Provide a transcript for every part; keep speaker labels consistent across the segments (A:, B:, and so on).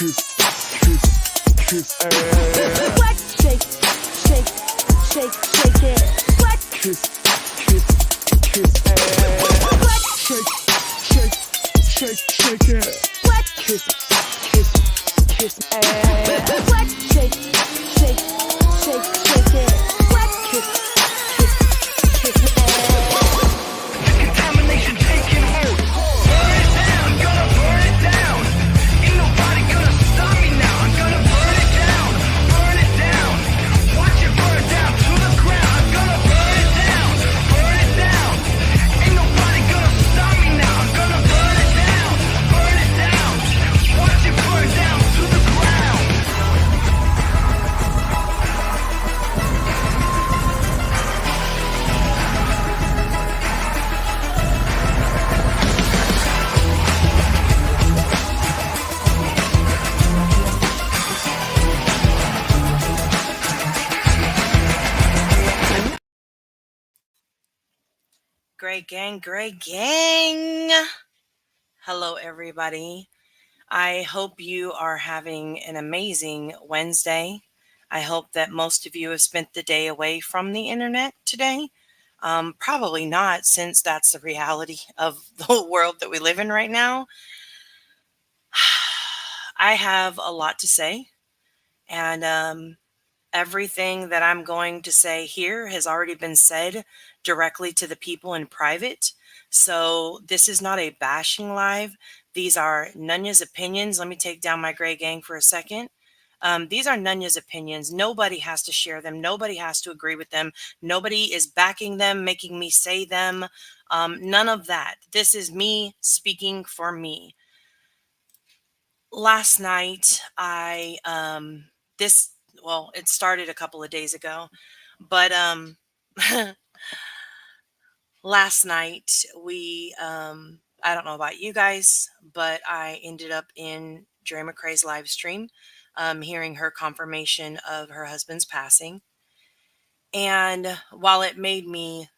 A: What? Shake, shake, shake, shake it. What? What?
B: Shake, shake, shake, shake it.
A: What?
B: Kiss
A: What? Shake, shake, shake, shake it. What? Kiss
C: Contamination taking hold. Burn it down, gonna burn it down. Ain't nobody gonna stop me now. I'm gonna burn it down, burn it down. Watch it burn down to the ground. I'm gonna burn it down, burn it down. Ain't nobody gonna stop me now. I'm gonna burn it down, burn it down. Watch it burn down to the ground.
D: Great gang, great gang. Hello, everybody. I hope you are having an amazing Wednesday. I hope that most of you have spent the day away from the internet today. Probably not, since that's the reality of the world that we live in right now. I have a lot to say, and everything that I'm going to say here has already been said directly to the people in private. So this is not a bashing live. These are Nunya's opinions. Let me take down my gray gang for a second. These are Nunya's opinions. Nobody has to share them. Nobody has to agree with them. Nobody is backing them, making me say them. None of that. This is me speaking for me. Last night, it started a couple of days ago, but last night I don't know about you guys, but I ended up in Dre McCrae's live stream, hearing her confirmation of her husband's passing. And while it made me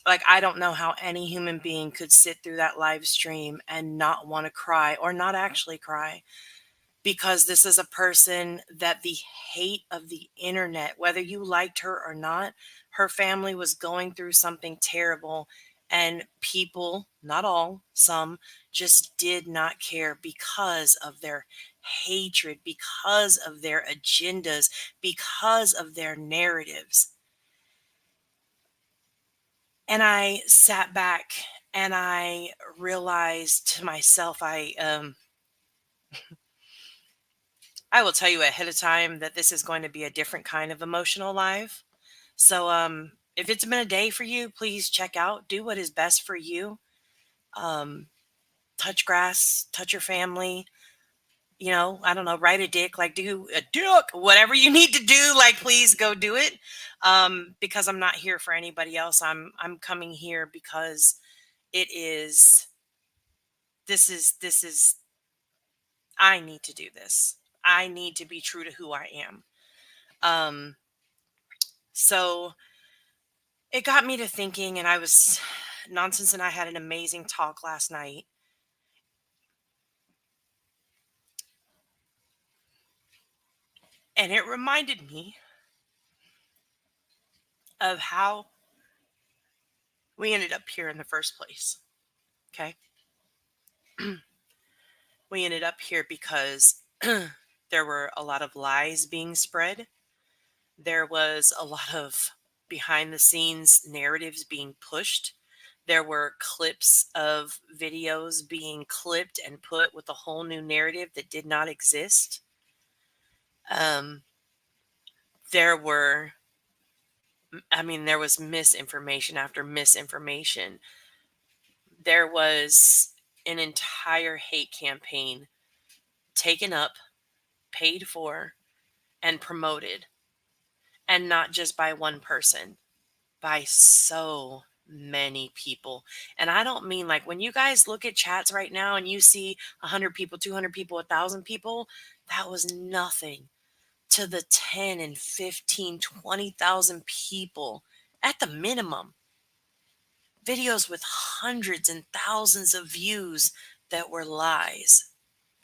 D: like, I don't know how any human being could sit through that live stream and not want to cry, or not actually cry, because this is a person that the hate of the internet, whether you liked her or not, her family was going through something terrible, and people, not all, some, just did not care because of their hatred, because of their agendas, because of their narratives. And I sat back and I realized to myself, I will tell you ahead of time that this is going to be a different kind of emotional live. So if it's been a day for you, please check out, do what is best for you. Touch grass, touch your family, I don't know, write a dick, like do a dick, whatever you need to do, like please go do it. Because I'm not here for anybody else. I'm coming here because this is I need to do this. I need to be true to who I am. So it got me to thinking, and Nonsense and I had an amazing talk last night. And it reminded me of how we ended up here in the first place. Okay. We ended up here because there were a lot of lies being spread. There was a lot of behind the scenes narratives being pushed. There were clips of videos being clipped and put with a whole new narrative that did not exist. There was misinformation after misinformation. There was an entire hate campaign taken up, paid for, and promoted. And not just by one person, by so many people. And I don't mean, like, when you guys look at chats right now and you see 100 people, 200 people, 1,000 people, that was nothing to the 10 and 15, 20,000 people at the minimum. Videos with hundreds and thousands of views that were lies,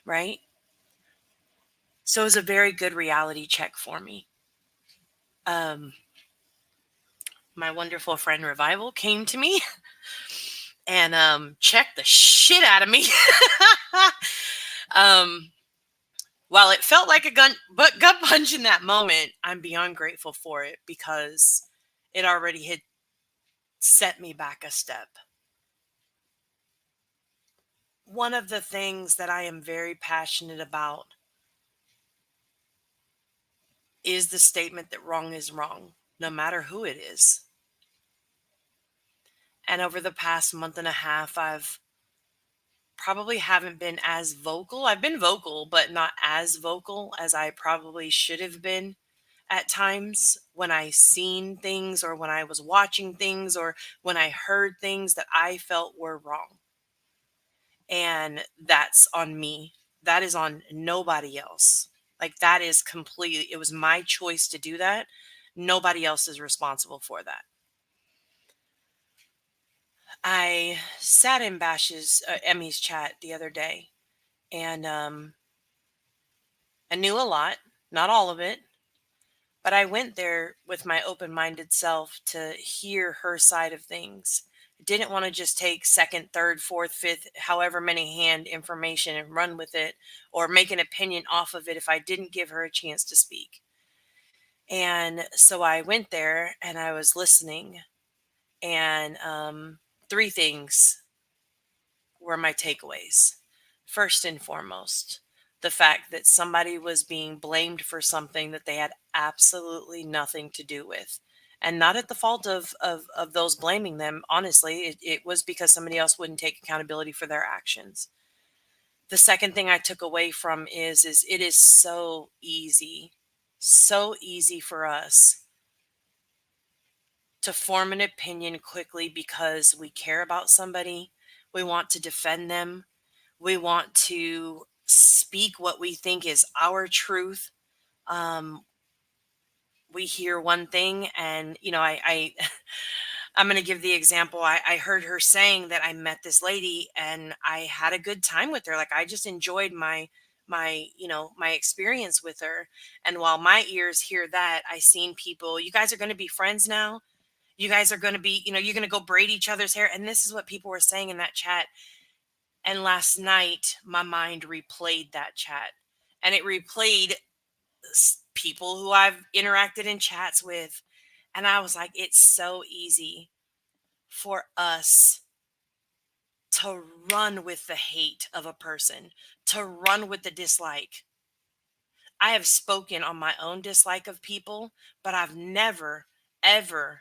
D: right? So it was a very good reality check for me. Um, my wonderful friend Revival came to me and checked the shit out of me. um, while it felt like a gut punch in that moment, I'm beyond grateful for it because it already had set me back a step. One of the things that I am very passionate about is the statement that wrong is wrong, no matter who it is. And over the past month and a half, I've probably haven't been as vocal. I've been vocal, but not as vocal as I probably should have been at times when I seen things or when I was watching things or when I heard things that I felt were wrong. And that's on me. That is on nobody else. Like that is completely, it was my choice to do that. Nobody else is responsible for that. I sat in Emmy's chat the other day and I knew a lot, not all of it, but I went there with my open-minded self to hear her side of things. Didn't want to just take second, third, fourth, fifth, however many hand information and run with it or make an opinion off of it if I didn't give her a chance to speak. And so I went there and I was listening, and three things were my takeaways. First and foremost, the fact that somebody was being blamed for something that they had absolutely nothing to do with. And not at the fault of those blaming them. Honestly, it was because somebody else wouldn't take accountability for their actions. The second thing I took away from is it is so easy for us to form an opinion quickly because we care about somebody. We want to defend them. We want to speak what we think is our truth. We hear one thing, and I'm going to give the example. I heard her saying that I met this lady and I had a good time with her. Like I just enjoyed my experience with her. And while my ears hear that, I seen people, you guys are going to be friends now. You guys are going to be, you're going to go braid each other's hair. And this is what people were saying in that chat. And last night, my mind replayed that chat, and it replayed people who I've interacted in chats with. And I was like, it's so easy for us to run with the hate of a person, to run with the dislike. I have spoken on my own dislike of people, but I've never, ever,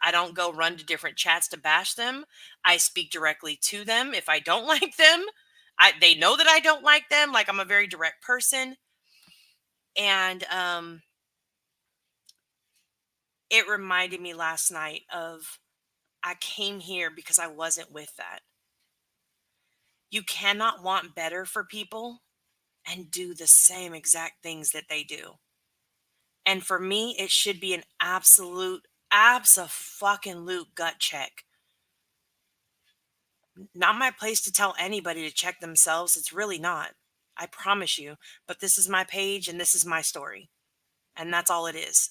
D: I don't go run to different chats to bash them. I speak directly to them. If I don't like them, they know that I don't like them. Like I'm a very direct person. And it reminded me last night of I came here because I wasn't with that. You cannot want better for people and do the same exact things that they do. And for me, it should be an absolute gut check. Not my place to tell anybody to check themselves. It's really not. I promise you. But this is my page and this is my story. And that's all it is.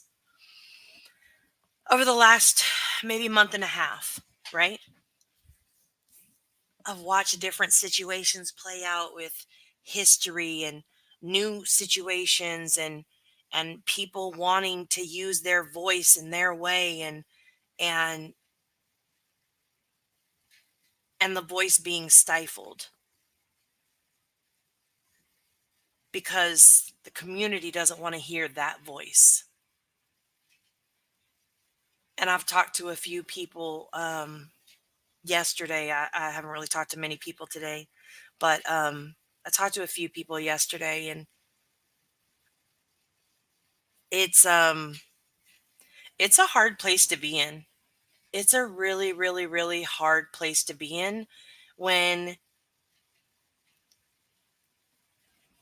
D: Over the last maybe month and a half, right? I've watched different situations play out with history and new situations and people wanting to use their voice in their way and the voice being stifled because the community doesn't want to hear that voice. And I've talked to a few people yesterday. I haven't really talked to many people today, but I talked to a few people yesterday, and it's a hard place to be in. It's a really, really, really hard place to be in when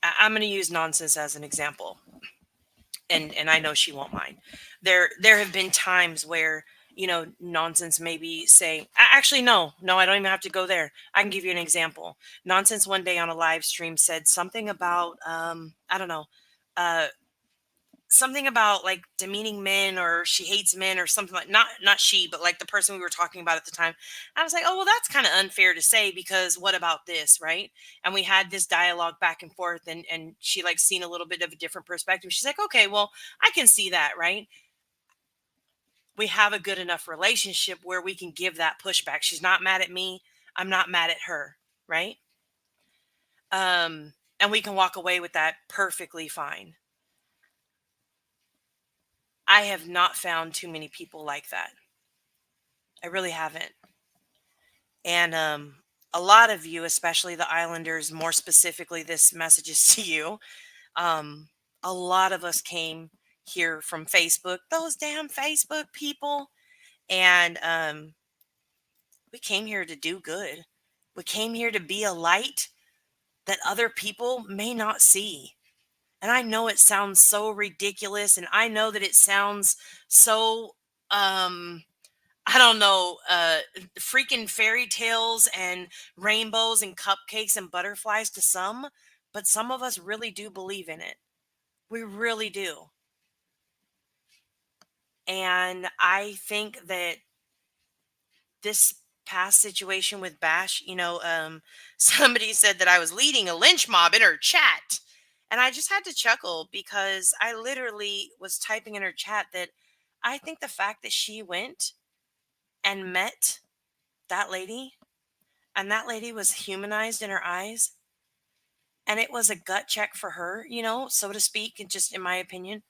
D: I'm going to use nonsense as an example. And I know she won't mind. There have been times where, nonsense maybe saying, actually, no, I don't even have to go there. I can give you an example. Nonsense one day on a live stream said something about, I don't know, uh, something about like demeaning men, or she hates men or something, like not she, but like the person we were talking about at the time. I was like, oh well, that's kind of unfair to say, because what about this, right? And we had this dialogue back and forth, and she like seen a little bit of a different perspective. She's like, okay, well, I can see that, right? We have a good enough relationship where we can give that pushback. She's not mad at me, I'm not mad at her, right? And we can walk away with that perfectly fine. I have not found too many people like that. I really haven't. And a lot of you, especially the Islanders, more specifically, this message is to you. Um, a lot of us came here from Facebook, those damn Facebook people. And we came here to do good. We came here to be a light that other people may not see. And I know it sounds so ridiculous, and I know that it sounds so I don't know, freaking fairy tales and rainbows and cupcakes and butterflies to some, but some of us really do believe in it. We really do. And I think that this past situation with Bash, somebody said that I was leading a lynch mob in her chat. And I just had to chuckle, because I literally was typing in her chat that I think the fact that she went and met that lady, and that lady was humanized in her eyes, and it was a gut check for her, so to speak, and just in my opinion.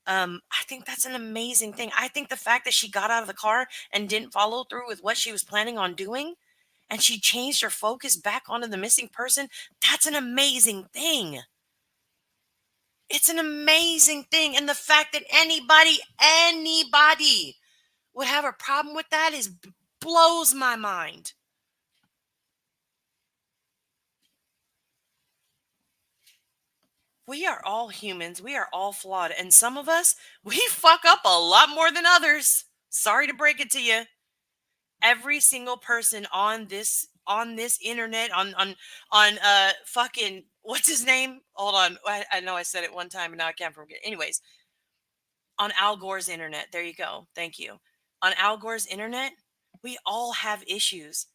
D: I think that's an amazing thing. I think the fact that she got out of the car and didn't follow through with what she was planning on doing, and she changed her focus back onto the missing person, that's an amazing thing. It's an amazing thing. And the fact that anybody would have a problem with that blows my mind. We are all humans. We are all flawed. And some of us, we fuck up a lot more than others. Sorry to break it to you. Every single person on this internet, on fucking, what's his name? Hold on. I know I said it one time and now I can't forget. Anyways, on Al Gore's internet. There you go. Thank you. On Al Gore's internet, we all have issues.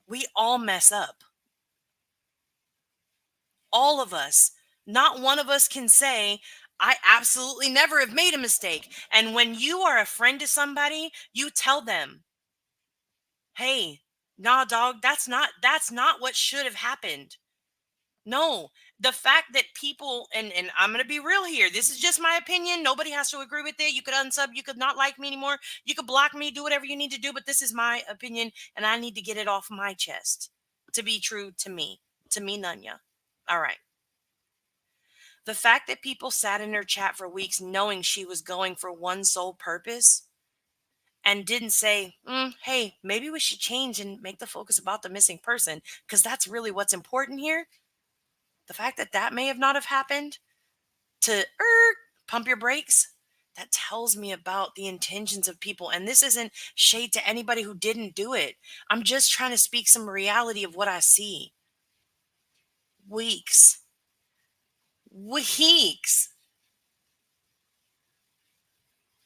D: We all mess up. All of us. Not one of us can say, I absolutely never have made a mistake. And when you are a friend to somebody, you tell them, hey, nah, dog, that's not what should have happened. No, the fact that people, and I'm gonna be real here. This is just my opinion. Nobody has to agree with it. You could unsub, you could not like me anymore, you could block me, do whatever you need to do, but this is my opinion, and I need to get it off my chest to be true to me, Nunya. All right. The fact that people sat in her chat for weeks knowing she was going for one sole purpose and didn't say, hey, maybe we should change and make the focus about the missing person, because that's really what's important here. The fact that that may have not have happened to pump your brakes, that tells me about the intentions of people. And this isn't shade to anybody who didn't do it. I'm just trying to speak some reality of what I see. Weeks.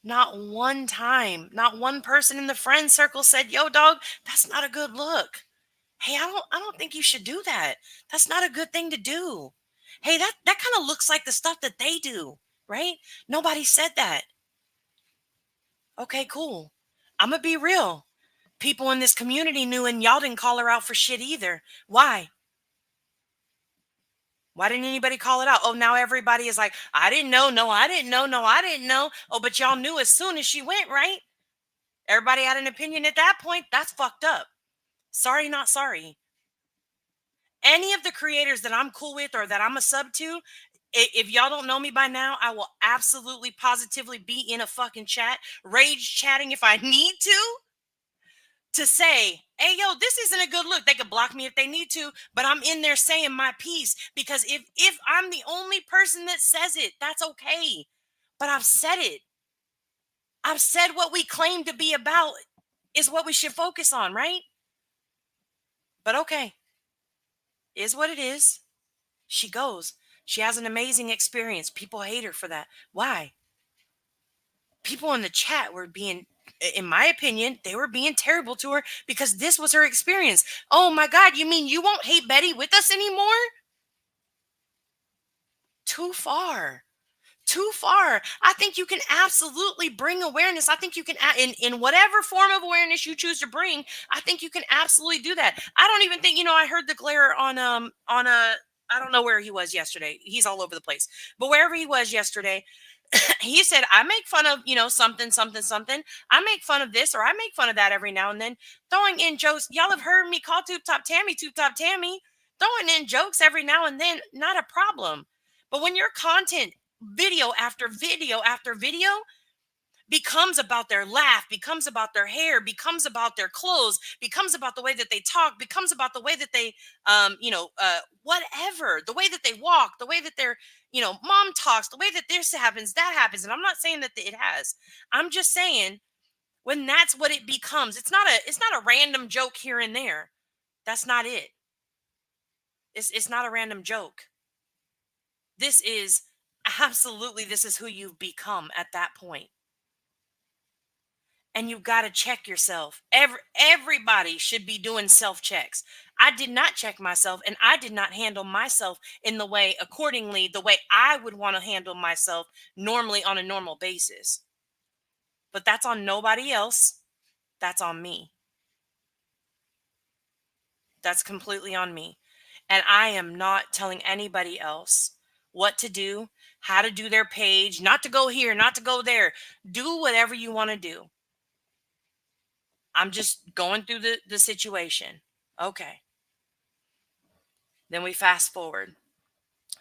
D: Not one time, not one person in the friend circle said, yo, dog, that's not a good look. Hey, I don't think you should do that. That's not a good thing to do. Hey, that kind of looks like the stuff that they do, right? Nobody said that. Okay, cool. I'm gonna be real. People in this community knew, and y'all didn't call her out for shit either. Why? Why didn't anybody call it out? Oh, now everybody is like, I didn't know. No, I didn't know. No, I didn't know. Oh, but y'all knew as soon as she went, right? Everybody had an opinion at that point. That's fucked up. Sorry, not sorry. Any of the creators that I'm cool with or that I'm a sub to, if y'all don't know me by now, I will absolutely positively be in a fucking chat, rage chatting if I need to say, hey, yo, this isn't a good look. They could block me if they need to, but I'm in there saying my piece, because if I'm the only person that says it, that's okay. But I've said it. I've said what we claim to be about is what we should focus on, right? But okay. Is what it is. She goes. She has an amazing experience. People hate her for that. Why? People in the chat were being, in my opinion, they were being terrible to her because this was her experience. Oh my God, you mean you won't hate Betty with us anymore? Too far. Too far. I think you can absolutely bring awareness. I think you can, in whatever form of awareness you choose to bring, I think you can absolutely do that. I don't even think, I heard the glare on I don't know where he was yesterday. He's all over the place. But wherever he was yesterday, he said, I make fun of, something, something, something. I make fun of this or I make fun of that every now and then. Throwing in jokes. Y'all have heard me call Tube Top Tammy Tube Top Tammy. Throwing in jokes every now and then, not a problem. But when your content, video after video after video, becomes about their laugh, becomes about their hair, becomes about their clothes, becomes about the way that they talk, becomes about the way that they, whatever, the way that they walk, the way that their, mom talks, the way that this happens, that happens. And I'm not saying that it has. I'm just saying when that's what it becomes, it's not a random joke here and there. That's not it. It's not a random joke. This is absolutely, this is who you've become at that point. And you've got to check yourself. Everybody should be doing self-checks. I did not check myself, and I did not handle myself in the way I would want to handle myself normally on a normal basis. But that's on nobody else. That's on me. That's completely on me. And I am not telling anybody else what to do, how to do their page, not to go here, not to go there. Do whatever you want to do. I'm just going through the situation. Okay. Then we fast forward.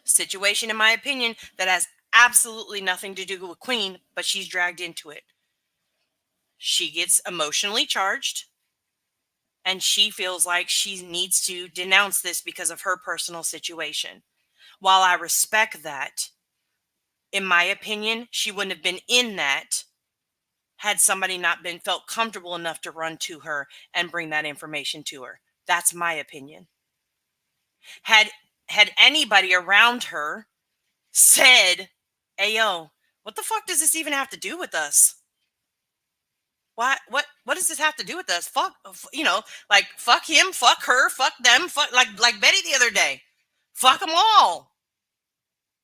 D: Situation, in my opinion, that has absolutely nothing to do with Queen, but she's dragged into it. She gets emotionally charged, and she feels like she needs to denounce this because of her personal situation. While I respect that, in my opinion, she wouldn't have been in that had somebody not felt comfortable enough to run to her and bring that information to her. That's my opinion. Had anybody around her said, hey, yo, what the fuck does this even have to do with us? What does this have to do with us? Fuck, fuck him, fuck her, fuck them, fuck, like Betty the other day. Fuck them all.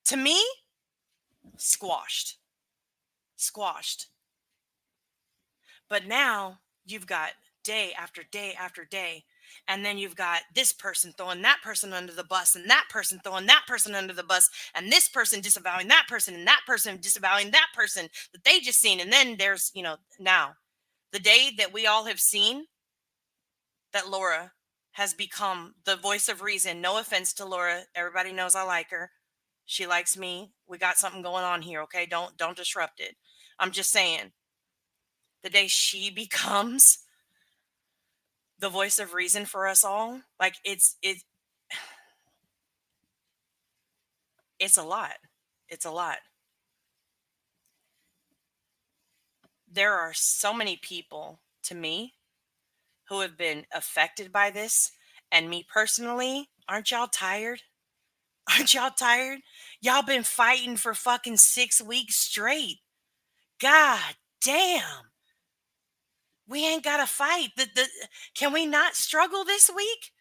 D: To me, squashed. But now you've got day after day after day. And then you've got this person throwing that person under the bus, and that person throwing that person under the bus, and this person disavowing that person, and that person disavowing that person that they just seen. And then there's, now the day that we all have seen that Laura has become the voice of reason. No offense to Laura. Everybody knows I like her. She likes me. We got something going on here. Okay. Don't disrupt it. I'm just saying, the day she becomes the voice of reason for us all, like it's a lot. It's a lot. There are so many people, to me, who have been affected by this. And me personally, aren't y'all tired? Aren't y'all tired? Y'all been fighting for fucking 6 weeks straight. God damn. We ain't got to fight. Can we not struggle this week?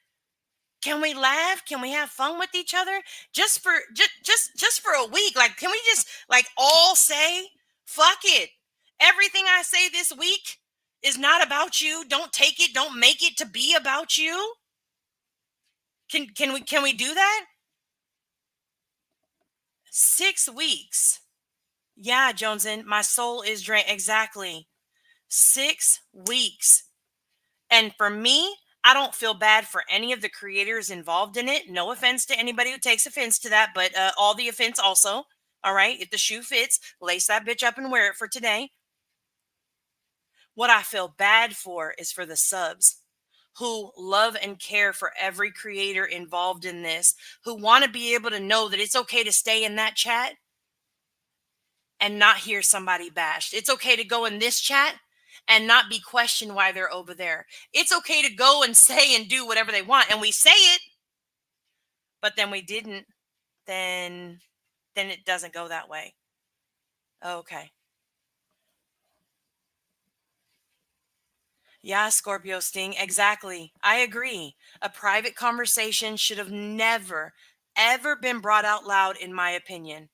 D: Can we laugh? Can we have fun with each other? Just for a week. Like, can we just all say, fuck it. Everything I say this week is not about you. Don't take it. Don't make it to be about you. Can we do that? 6 weeks. Yeah, Joneson, my soul is drained. Exactly. 6 weeks. And for me, I don't feel bad for any of the creators involved in it. No offense to anybody who takes offense to that, but all the offense also. All right. If the shoe fits, lace that bitch up and wear it for today. What I feel bad for is for the subs who love and care for every creator involved in this, who want to be able to know that it's okay to stay in that chat and not hear somebody bashed. It's okay to go in this chat and not be questioned why they're over there. It's okay to go and say and do whatever they want. And we say it, but then we didn't. then it doesn't go that way. Okay. Yeah, Scorpio Sting. Exactly. I agree. A private conversation should have never, ever been brought out loud, in my opinion.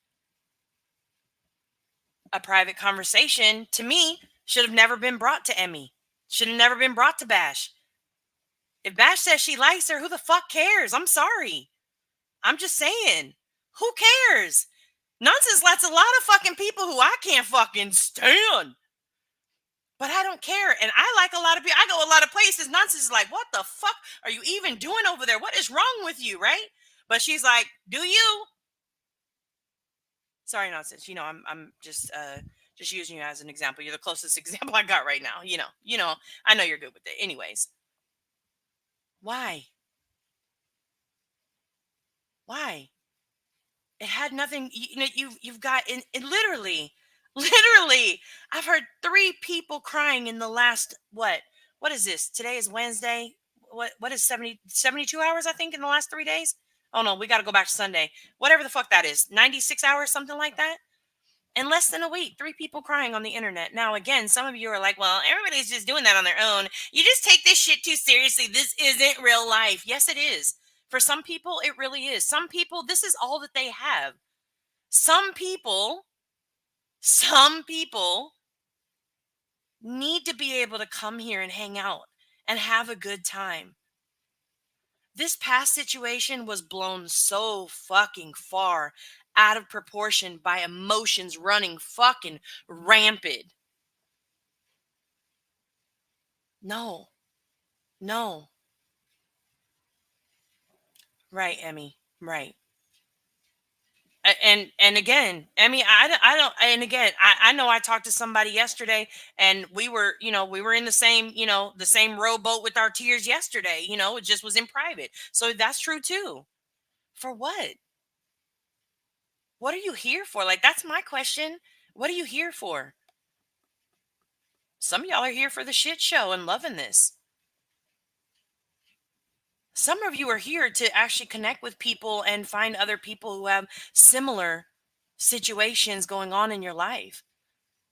D: A private conversation, to me, should have never been brought to Emmy. Should have never been brought to Bash. If Bash says she likes her, who the fuck cares? I'm sorry. I'm just saying. Who cares? Nonsense lets a lot of fucking people who I can't fucking stand. But I don't care. And I like a lot of people. I go a lot of places. Nonsense is like, what the fuck are you even doing over there? What is wrong with you? Right? But she's like, do you? Sorry, Nonsense. I'm just using you as an example. You're the closest example I got right now. I know you're good with it. Anyways. Why? Why? It had nothing. You've got in literally, literally. I've heard 3 people crying in the last what is this? Today is Wednesday. What is 72 hours? I think in the last 3 days. Oh no, we got to go back to Sunday. Whatever the fuck that is, 96 hours, something like that. In less than a week, 3 people crying on the internet. Now, again, some of you are like, well, everybody's just doing that on their own. You just take this shit too seriously. This isn't real life. Yes, it is. For some people, it really is. Some people, this is all that they have. Some people need to be able to come here and hang out and have a good time. This past situation was blown so fucking far out of proportion by emotions running fucking rampant. No. Right, Emmy. Right. And again, Emmy, I don't. And again, I know I talked to somebody yesterday, and we were in the same the same rowboat with our tears yesterday. It just was in private, so that's true too. For what? What are you here for? Like, that's my question. What are you here for? Some of y'all are here for the shit show and loving this. Some of you are here to actually connect with people and find other people who have similar situations going on in your life.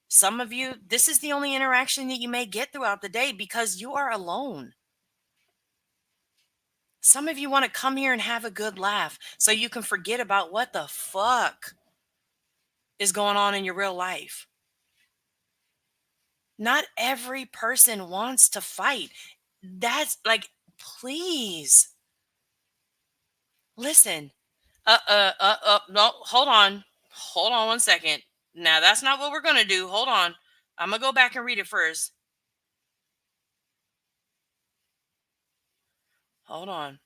D: Some of you, this is the only interaction that you may get throughout the day because you are alone. Some of you want to come here and have a good laugh so you can forget about what the fuck is going on in your real life. Not every person wants to fight. That's like, please. Listen. No, hold on. Hold on 1 second. Now, that's not what we're going to do. Hold on. I'm going to go back and read it first. Hold on.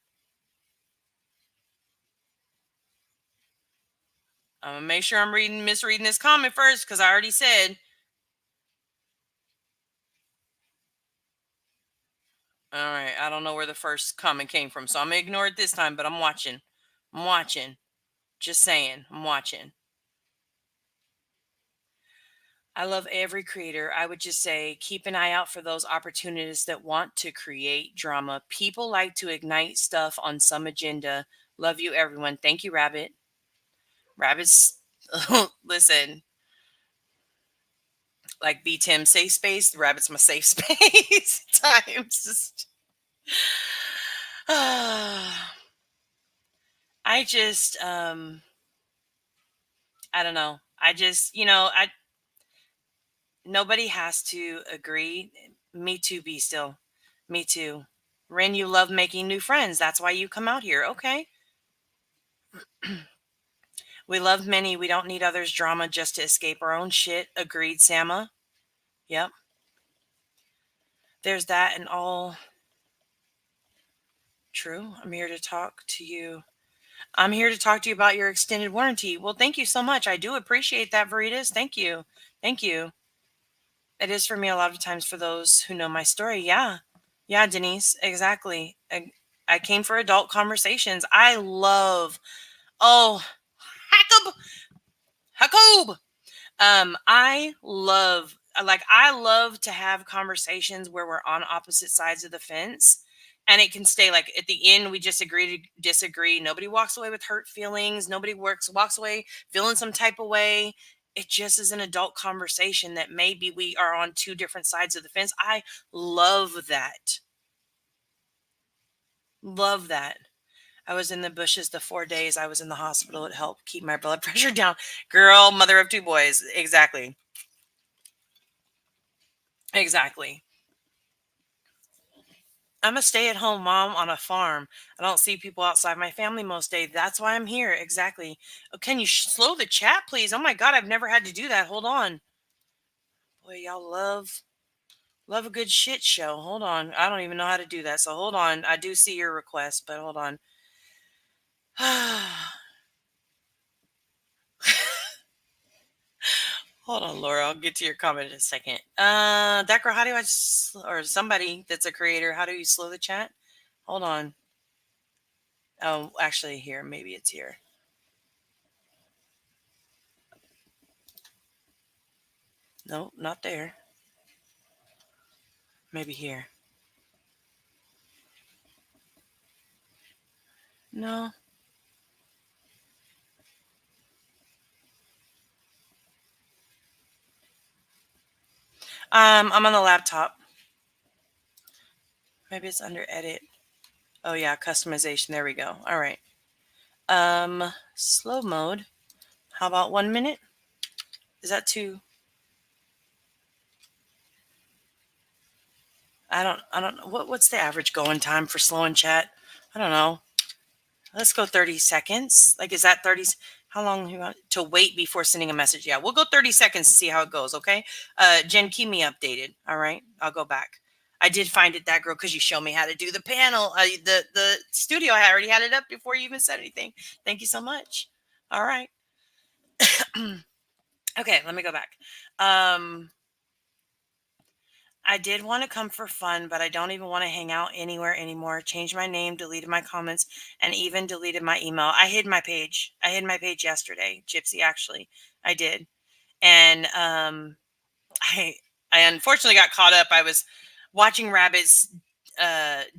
D: I'm going to make sure I'm misreading this comment first because I already said. All right. I don't know where the first comment came from, so I'm going to ignore it this time, but I'm watching. Just saying. I'm watching. I love every creator. I would just say keep an eye out for those opportunities that want to create drama. People like to ignite stuff on some agenda. Love you, everyone. Thank you, Rabbit. Rabbit's, listen, like B Tim, safe space. Rabbit's my safe space. Times just. I just, I don't know. I just, nobody has to agree. Me too, Be Still. Me too. Ren, you love making new friends. That's why you come out here. Okay. We love many. We don't need others' drama just to escape our own shit. Agreed, Sama. Yep. There's that and all. True. I'm here to talk to you. I'm here to talk to you about your extended warranty. Well, thank you so much. I do appreciate that, Veritas. Thank you. Thank you. It is for me a lot of times for those who know my story. Yeah. Yeah, Denise. Exactly. I came for adult conversations. I love, oh, Hakob. I love to have conversations where we're on opposite sides of the fence And it can stay like at the end, we just agree to disagree. Nobody walks away with hurt feelings. Nobody walks away feeling some type of way. It just is an adult conversation that maybe we are on two different sides of the fence. I love that. Love that. I was in the bushes the 4 days I was in the hospital. It helped keep my blood pressure down. Girl, mother of two boys. Exactly. Exactly. I'm a stay-at-home mom on a farm. I don't see people outside my family most days. That's why I'm here. Exactly. Oh, can you slow the chat, please? Oh my God, I've never had to do that. Hold on. Boy, y'all love a good shit show. Hold on. I don't even know how to do that. So hold on. I do see your request, but hold on. Hold on, Laura. I'll get to your comment in a second. Decker, how do I, or somebody that's a creator, how do you slow the chat? Hold on. Oh, actually, here. Maybe it's here. No, not there. Maybe here. No. I'm on the laptop. Maybe it's under edit. Oh yeah, customization. There we go. All right. Slow mode. How about 1 minute? Is that too? I don't know. What's the average going time for slowing chat? I don't know. Let's go 30 seconds. Like, is that 30? How long you want to wait before sending a message? Yeah, we'll go 30 seconds and see how it goes. Okay. Jen, keep me updated. All right. I'll go back. I did find it that girl because you showed me how to do the panel. The studio. I already had it up before you even said anything. Thank you so much. All right. Okay, let me go back. I did want to come for fun, but I don't even want to hang out anywhere anymore. Changed my name, deleted my comments, and even deleted my email. I hid my page. I hid my page yesterday, Gypsy. Actually, I did, and I I unfortunately got caught up. I was watching Rabbits,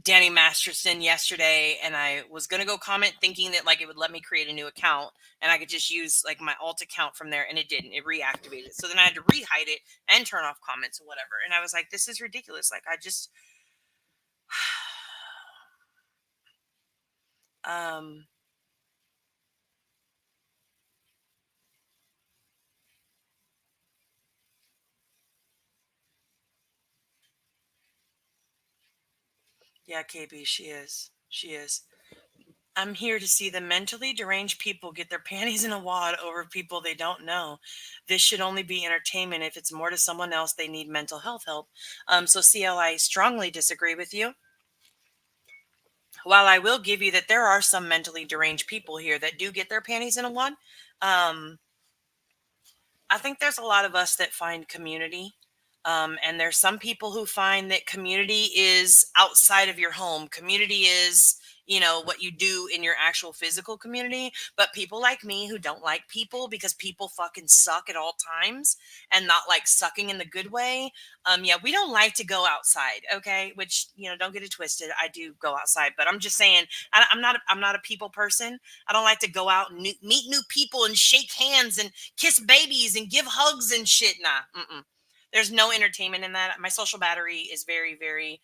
D: Danny Masterson yesterday, and I was gonna go comment, thinking that like it would let me create a new account, and I could just use like my alt account from there, and it didn't. It reactivated. So then I had to rehide it and turn off comments and whatever. And I was like, this is ridiculous. Like I just, um, yeah, KB, she is. She is. I'm here to see the mentally deranged people get their panties in a wad over people they don't know. This should only be entertainment. If it's more to someone else, they need mental health help. So, CL, I strongly disagree with you. While I will give you that there are some mentally deranged people here that do get their panties in a wad, um, I think there's a lot of us that find community. And there's some people who find that community is outside of your home. Community is, what you do in your actual physical community. But people like me who don't like people because people fucking suck at all times and not like sucking in the good way. Yeah, we don't like to go outside. Okay. Which, don't get it twisted. I do go outside, but I'm just saying, I'm not a people person. I don't like to go out and meet new people and shake hands and kiss babies and give hugs and shit. Nah, there's no entertainment in that. My social battery is very, very,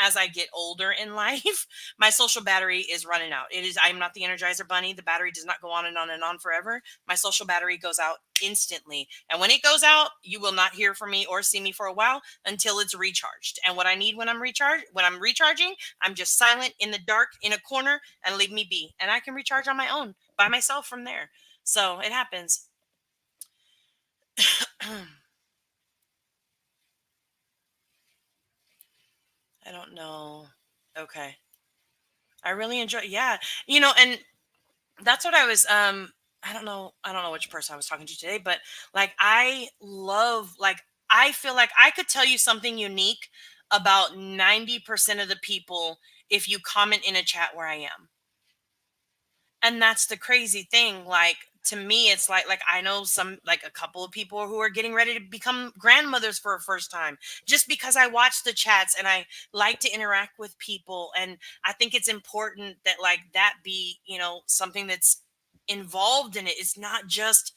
D: as I get older in life, my social battery is running out. I'm not the Energizer Bunny. The battery does not go on and on and on forever. My social battery goes out instantly. And when it goes out, you will not hear from me or see me for a while until it's recharged. And what I need when I'm recharging, I'm just silent in the dark in a corner and leave me be. And I can recharge on my own by myself from there. So it happens. I don't know. Okay. I really enjoy, yeah. And that's what I don't know which person I was talking to today, but like I feel like I could tell you something unique about 90% of the people if you comment in a chat where I am. And that's the crazy thing. Like, to me, it's like I know some, like a couple of people who are getting ready to become grandmothers for a first time, just because I watch the chats and I like to interact with people. And I think it's important that, like, that be, something that's involved in it. It's not just,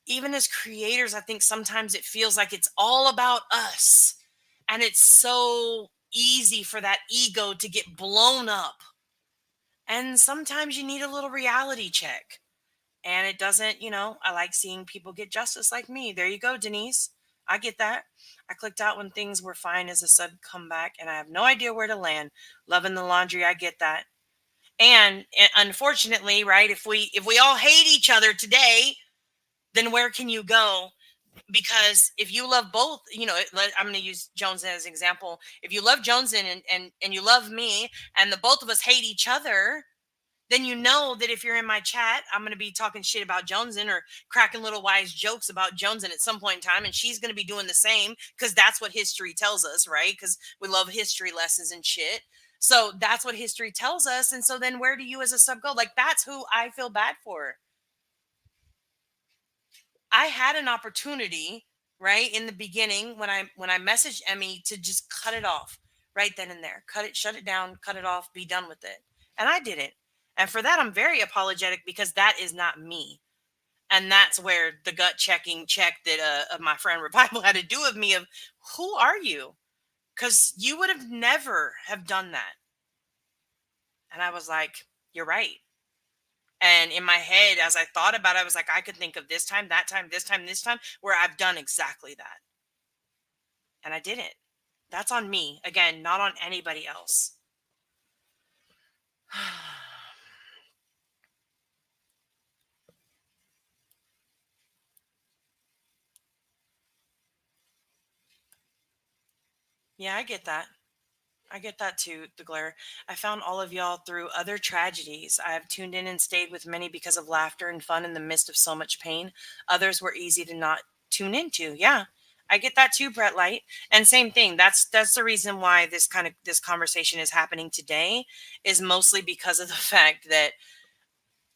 D: even as creators, I think sometimes it feels like it's all about us. And it's so easy for that ego to get blown up. And sometimes you need a little reality check. And it doesn't, I like seeing people get justice like me. There you go, Denise. I get that. I clicked out when things were fine as a sub comeback, and I have no idea where to land. Loving the laundry, I get that. And unfortunately, right, if we all hate each other today, then where can you go? Because if you love both, I'm going to use Jones as an example. If you love Jones and you love me, and the both of us hate each other, then you know that if you're in my chat, I'm going to be talking shit about Jonesin or cracking little wise jokes about Jonesin at some point in time. And she's going to be doing the same, because that's what history tells us, right? Because we love history lessons and shit. So that's what history tells us. And so then where do you as a sub go? Like, that's who I feel bad for. I had an opportunity, right, in the beginning when I messaged Emmy to just cut it off right then and there. Cut it, shut it down, cut it off, be done with it. And I didn't. And for that, I'm very apologetic, because that is not me. And that's where the gut checking check that my friend Revival had to do with me, of who are you? Because you would have never have done that. And I was like, you're right. And in my head, as I thought about it, I was like, I could think of this time, that time, this time, this time, where I've done exactly that. And I didn't. That's on me. Again, not on anybody else. Yeah, I get that. I get that too, the glare. I found all of y'all through other tragedies. I have tuned in and stayed with many because of laughter and fun in the midst of so much pain. Others were easy to not tune into. Yeah, I get that too, Brett Light. And same thing. That's the reason why this conversation is happening today, is mostly because of the fact that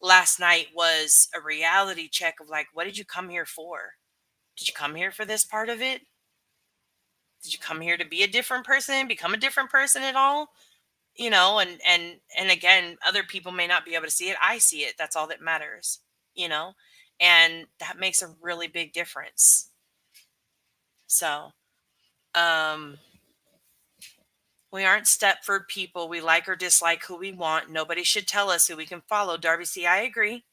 D: last night was a reality check of, like, what did you come here for? Did you come here for this part of it? Did you come here to be a different person, become a different person at all? And again, other people may not be able to see it. I see it. That's all that matters, you know, and that makes a really big difference. So, we aren't Stepford people. We like or dislike who we want. Nobody should tell us who we can follow. Darby C, I agree.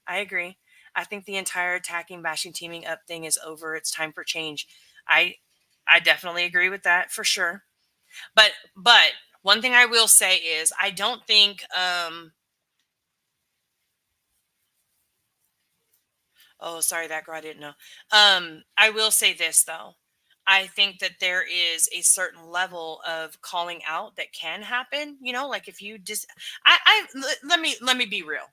D: I agree. I think the entire attacking, bashing, teaming up thing is over. It's time for change. I I definitely agree with that for sure. But one thing I will say is, I don't think oh, sorry, that girl, I didn't know. I will say this though. I think that there is a certain level of calling out that can happen. Like, if you just, let me be real.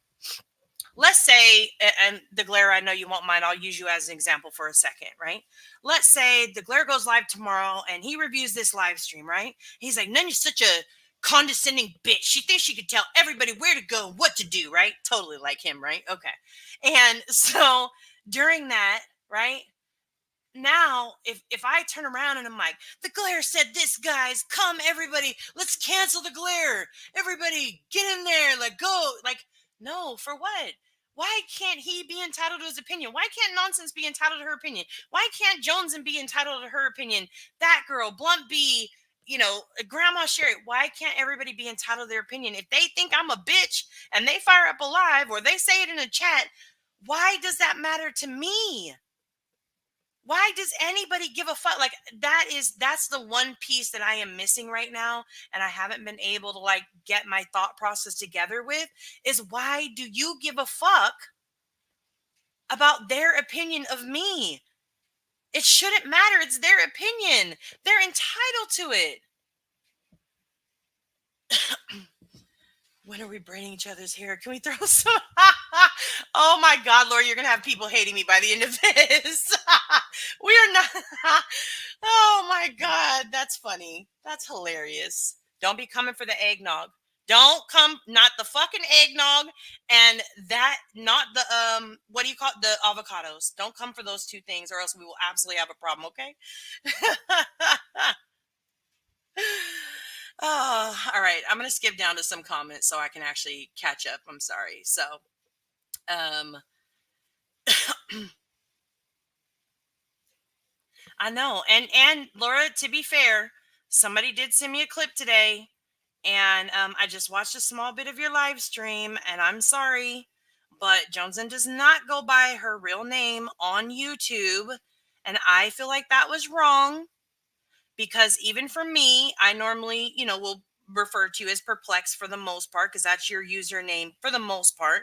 D: Let's say, and the glare, I know you won't mind, I'll use you as an example for a second, right? Let's say the glare goes live tomorrow and he reviews this live stream, right? He's like, Nunya's such a condescending bitch. She thinks she could tell everybody where to go and what to do, right? Totally like him, right? Okay. And so during that, right? Now, if I turn around and I'm like, the glare said this, guys, come everybody, let's cancel the glare. Everybody get in there, like, go. Like, no, for what? Why can't he be entitled to his opinion? Why can't Nonsense be entitled to her opinion? Why can't Jones and be entitled to her opinion? That girl, Blunt B, Grandma Sherry, why can't everybody be entitled to their opinion? If they think I'm a bitch and they fire up a live or they say it in a chat, why does that matter to me? Why does anybody give a fuck? Like, that's the one piece that I am missing right now, and I haven't been able to, like, get my thought process together with, is why do you give a fuck about their opinion of me? It shouldn't matter. It's their opinion. They're entitled to it. When are we braiding each other's hair? Can we throw some? Oh my God, Lord, you're going to have people hating me by the end of this. We are not. Oh my God, that's funny. That's hilarious. Don't be coming for the eggnog. Don't come, not the fucking eggnog and that, not the, what do you call it? The avocados. Don't come for those two things or else we will absolutely have a problem, okay? Oh, all right. I'm going to skip down to some comments so I can actually catch up. I'm sorry. So, um, I know. And Laura, to be fair, somebody did send me a clip today, and I just watched a small bit of your live stream, and I'm sorry, but Joneson does not go by her real name on YouTube, and I feel like that was wrong because even for me, I normally, will refer to you as Perplex for the most part because that's your username for the most part.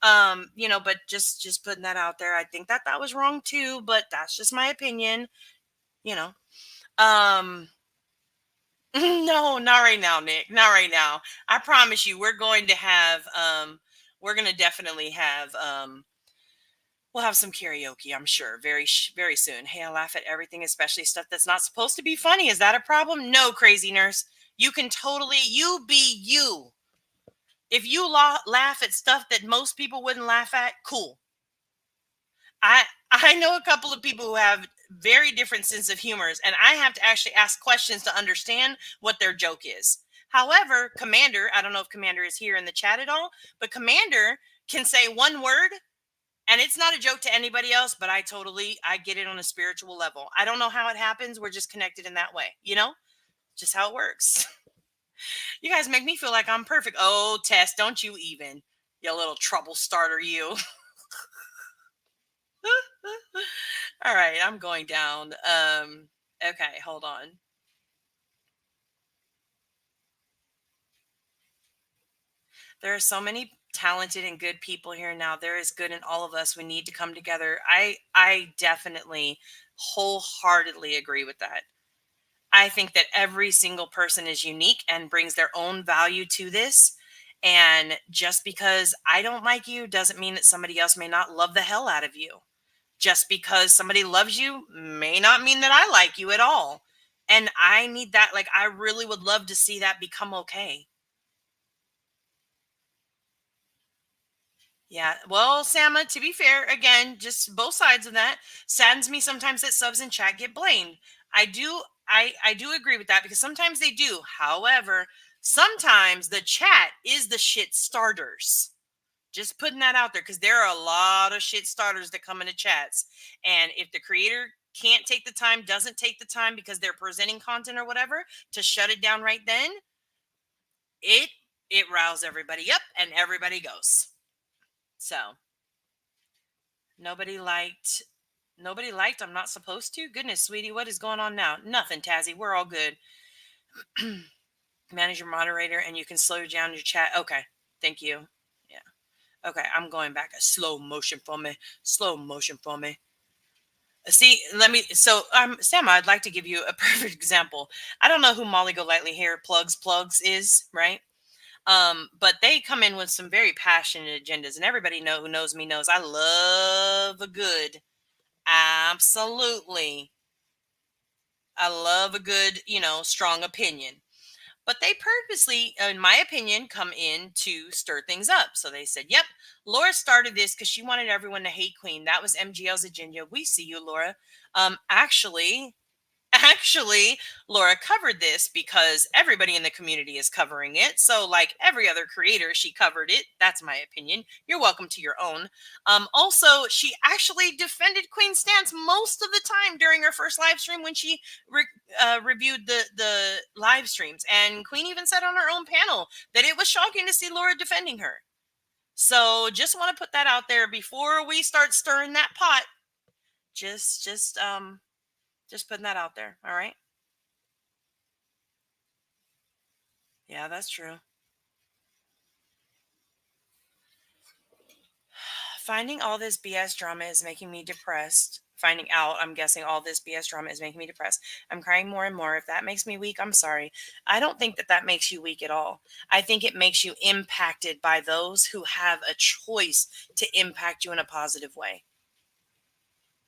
D: But just putting that out there, I think that that was wrong too, but that's just my opinion, you know. Um no, not right now, Nick. Not right now. I promise you we're going to definitely have we'll have some karaoke, I'm sure, very soon. Hey, I laugh at everything, especially stuff that's not supposed to be funny. Is that a problem? No, crazy nurse. You can totally you be you. If you laugh at stuff that most people wouldn't laugh at, cool. I know a couple of people who have very different sense of humors, and I have to actually ask questions to understand what their joke is. However, Commander, I don't know if Commander is here in the chat at all, but Commander can say one word and it's not a joke to anybody else, but I get it on a spiritual level. I don't know how it happens. We're just connected in that way, just how it works. You guys make me feel like I'm perfect. Oh, Tess, don't you even, you little trouble starter, you. All right, I'm going down. Okay, hold on. There are so many talented and good people here now. There is good in all of us. We need to come together. I definitely wholeheartedly agree with that. I think that every single person is unique and brings their own value to this. And just because I don't like you doesn't mean that somebody else may not love the hell out of you. Just because somebody loves you may not mean that I like you at all. And I need that. Like, I really would love to see that become okay. Yeah. Well, Sama, to be fair, again, just both sides of that saddens me sometimes that subs in chat get blamed. I do agree with that because sometimes they do. However, sometimes the chat is the shit starters. Just putting that out there because there are a lot of shit starters that come into chats. And if the creator can't take the time, doesn't take the time because they're presenting content or whatever to shut it down right then, it riles everybody up and everybody goes. So nobody liked I'm not supposed to. Goodness, sweetie, what is going on now? Nothing, Tazzy. We're all good. Manage your moderator and you can slow down your chat. Okay. Thank you. Yeah. Okay. I'm going back. A slow motion for me. Slow motion for me. See, Sam, I'd like to give you a perfect example. I don't know who Molly Golightly Hair Plugs is, right? But they come in with some very passionate agendas, and everybody who knows me knows I love a good, absolutely. I love a good, strong opinion. But they purposely, in my opinion, come in to stir things up. So they said, yep, Laura started this because she wanted everyone to hate Queen. That was MGL's agenda. We see you, Laura. Actually, Laura covered this because everybody in the community is covering it. So like every other creator, she covered it. That's my opinion. You're welcome to your own. Also, she actually defended Queen's stance most of the time during her first live stream when she reviewed the live streams. And Queen even said on her own panel that it was shocking to see Laura defending her. So just want to put that out there before we start stirring that pot. Just putting that out there. All right. Yeah, that's true. Finding all this BS drama is making me depressed. Finding out, I'm guessing all this BS drama is making me depressed. I'm crying more and more. If that makes me weak, I'm sorry. I don't think that that makes you weak at all. I think it makes you impacted by those who have a choice to impact you in a positive way.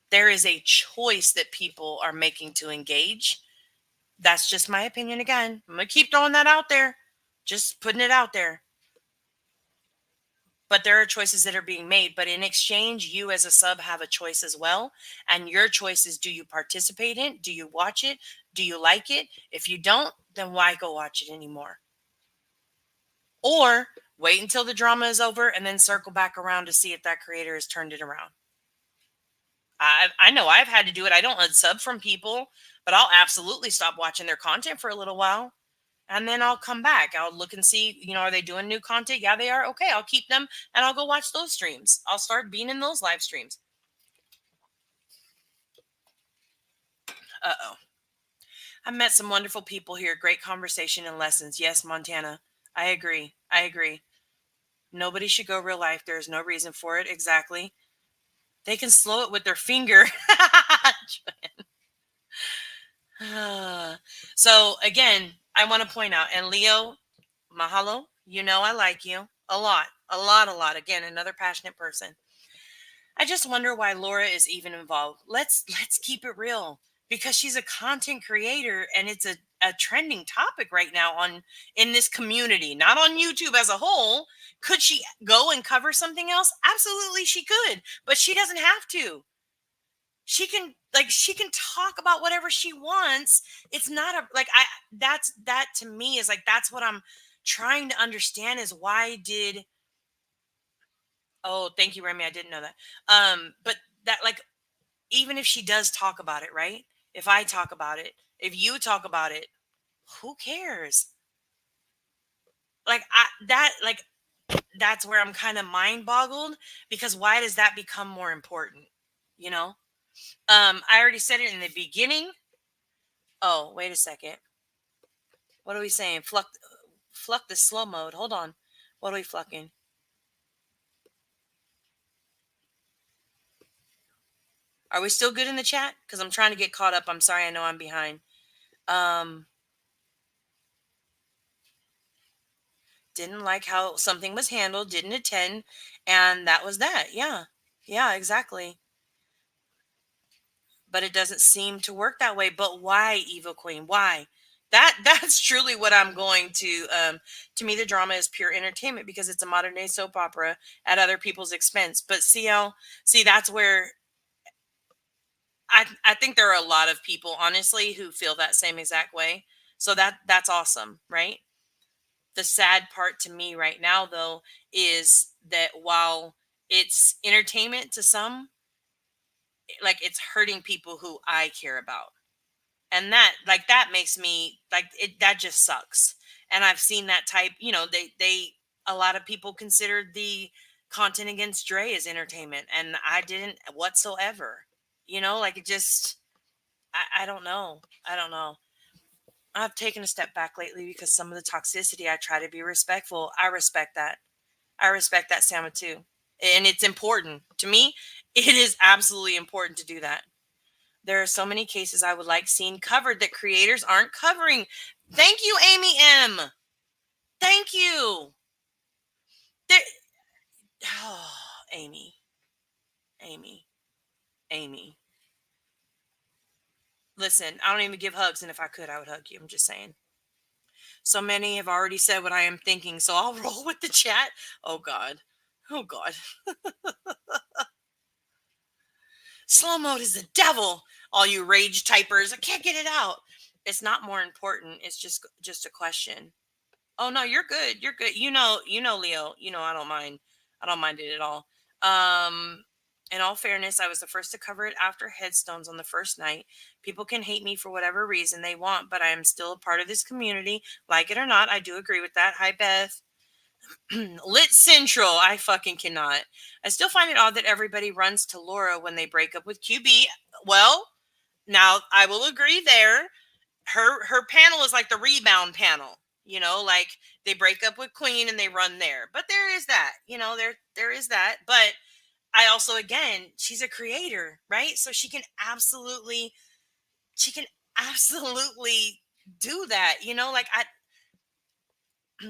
D: There is a choice that people are making to engage. That's just my opinion again. I'm going to keep throwing that out there. Just putting it out there. But there are choices that are being made. But in exchange, you as a sub have a choice as well. And your choice is, do you participate in it? Do you watch it? Do you like it? If you don't, then why go watch it anymore? Or wait until the drama is over and then circle back around to see if that creator has turned it around. I know I've had to do it. I don't unsub from people, but I'll absolutely stop watching their content for a little while. And then I'll come back. I'll look and see, are they doing new content? Yeah, they are. Okay, I'll keep them and I'll go watch those streams. I'll start being in those live streams. Uh-oh. I met some wonderful people here. Great conversation and lessons. Yes, Montana. I agree. Nobody should go real life. There is no reason for it. Exactly. They can slow it with their finger. So again, I want to point out, and Leo, mahalo, I like you a lot. Again, another passionate person. I just wonder why Laura is even involved. Let's keep it real, because she's a content creator and it's a trending topic right now in this community, not on YouTube as a whole. Could she go and cover something else? Absolutely she could, but she doesn't have to. She can talk about whatever she wants. It's not that to me is that's what I'm trying to understand, is why did. Oh, thank you, Remy. I didn't know that. But that, even if she does talk about it, right? If I talk about it, if you talk about it, who cares? That's where I'm kind of mind boggled, because why does that become more important? I already said it in the beginning. Oh, wait a second. What are we saying? Fluck the slow mode. Hold on. What are we flucking? Are we still good in the chat? Because I'm trying to get caught up. I'm sorry. I know I'm behind. Didn't like how something was handled. Didn't attend. And that was that. Yeah. Yeah, exactly. But it doesn't seem to work that way. But why, Evil Queen? Why? That's truly what I'm going to me, the drama is pure entertainment because it's a modern day soap opera at other people's expense. But see, that's where I think there are a lot of people, honestly, who feel that same exact way. So that's awesome, right? The sad part to me right now, though, is that while it's entertainment to some, it's hurting people who I care about. And that makes me that just sucks. And I've seen that type, they a lot of people considered the content against Dre as entertainment, and I didn't whatsoever. It just I don't know. I've taken a step back lately because some of the toxicity, I try to be respectful. I respect that. Sama, too. And it's important to me. It is absolutely important to do that. There are so many cases I would like seen covered that creators aren't covering. Thank you, Amy M. Thank you. Oh, Amy. Listen, I don't even give hugs, and if I could, I would hug you. I'm just saying. So many have already said what I am thinking, so I'll roll with the chat. Oh, God. Slow mode is the devil. All you rage typers, I can't get it out. It's not more important. It's just a question. Oh no, you're good. You're good. Leo. I don't mind. I don't mind it at all. In all fairness, I was the first to cover it after Headstones on the first night. People can hate me for whatever reason they want, but I am still a part of this community. Like it or not, I do agree with that. Hi, Beth. Lit Central. I fucking cannot. I still find it odd that everybody runs to Laura when they break up with QB. Well, now I will agree there. Her panel is like the rebound panel. They break up with Queen and they run there. But there is that. There is that. But I also, again, she's a creator, right? So she can absolutely do that.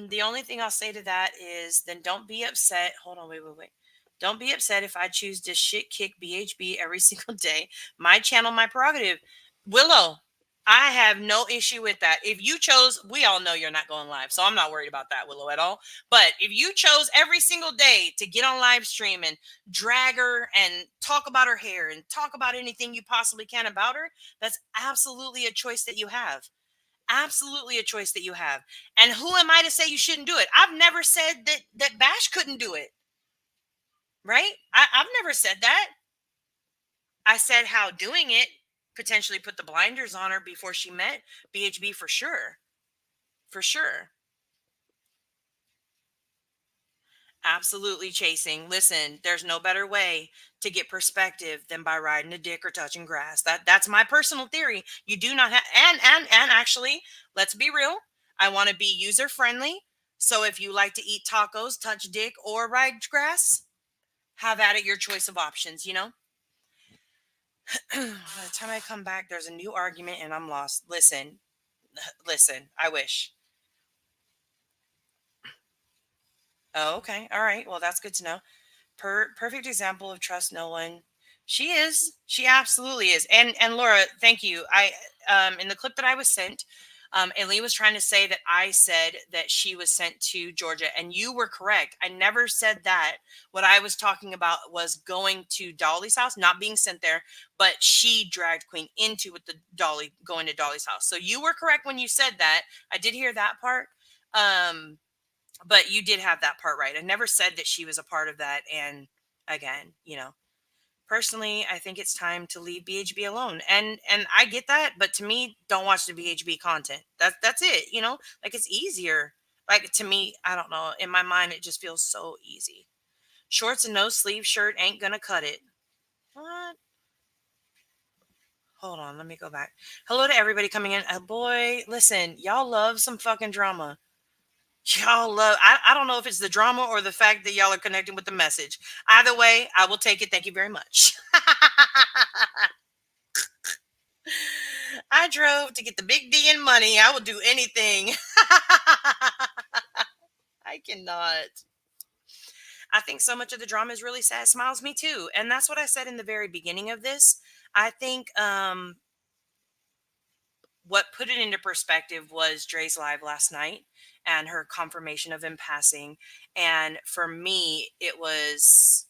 D: The only thing I'll say to that is then don't be upset. Hold on, wait. Don't be upset if I choose to shit kick BHB every single day. My channel, my prerogative. Willow, I have no issue with that. If you chose, we all know you're not going live, so I'm not worried about that, Willow, at all. But if you chose every single day to get on live stream and drag her and talk about her hair and talk about anything you possibly can about her, that's absolutely a choice that you have. Absolutely a choice that you have. And who am I to say you shouldn't do it? I've never said that Bash couldn't do it, right? I've never said that. I said how doing it potentially put the blinders on her before she met BHB for sure. For sure. Absolutely chasing. Listen, there's no better way to get perspective than by riding a dick or touching grass. That's my personal theory. You do not have and actually, let's be real. I want to be user friendly. So if you like to eat tacos, touch dick, or ride grass, have at it, your choice of options, you know? By the time I come back, there's a new argument and I'm lost. Listen, listen, I wish. Oh, okay. All right. Well, that's good to know. Perfect example of trust no one. She is. She absolutely is. And Laura, thank you. I in the clip that I was sent, Ellie was trying to say that I said that she was sent to Georgia, and you were correct. I never said that. What I was talking about was going to Dolly's house, not being sent there, but she dragged Queen into with the Dolly going to Dolly's house. So you were correct when you said that. I did hear that part. But you did have that part right. I never said that she was a part of that. And again, you know, personally, I think it's time to leave BHB alone. And I get that, but to me, don't watch the BHB content. That's it. You know, like it's easier. Like to me, I don't know. In my mind, it just feels so easy. Shorts and no sleeve shirt ain't gonna cut it. What? Hold on, let me go back. Hello to everybody coming in. Boy, listen, y'all love some fucking drama. Y'all love, I don't know if it's the drama or the fact that y'all are connecting with the message. Either way, I will take it. Thank you very much. I drove to get the big D and money. I will do anything. I cannot. I think so much of the drama is really sad. Smiles me too. And that's what I said in the very beginning of this. I think what put it into perspective was Dre's live last night and her confirmation of him passing. And for me, it was,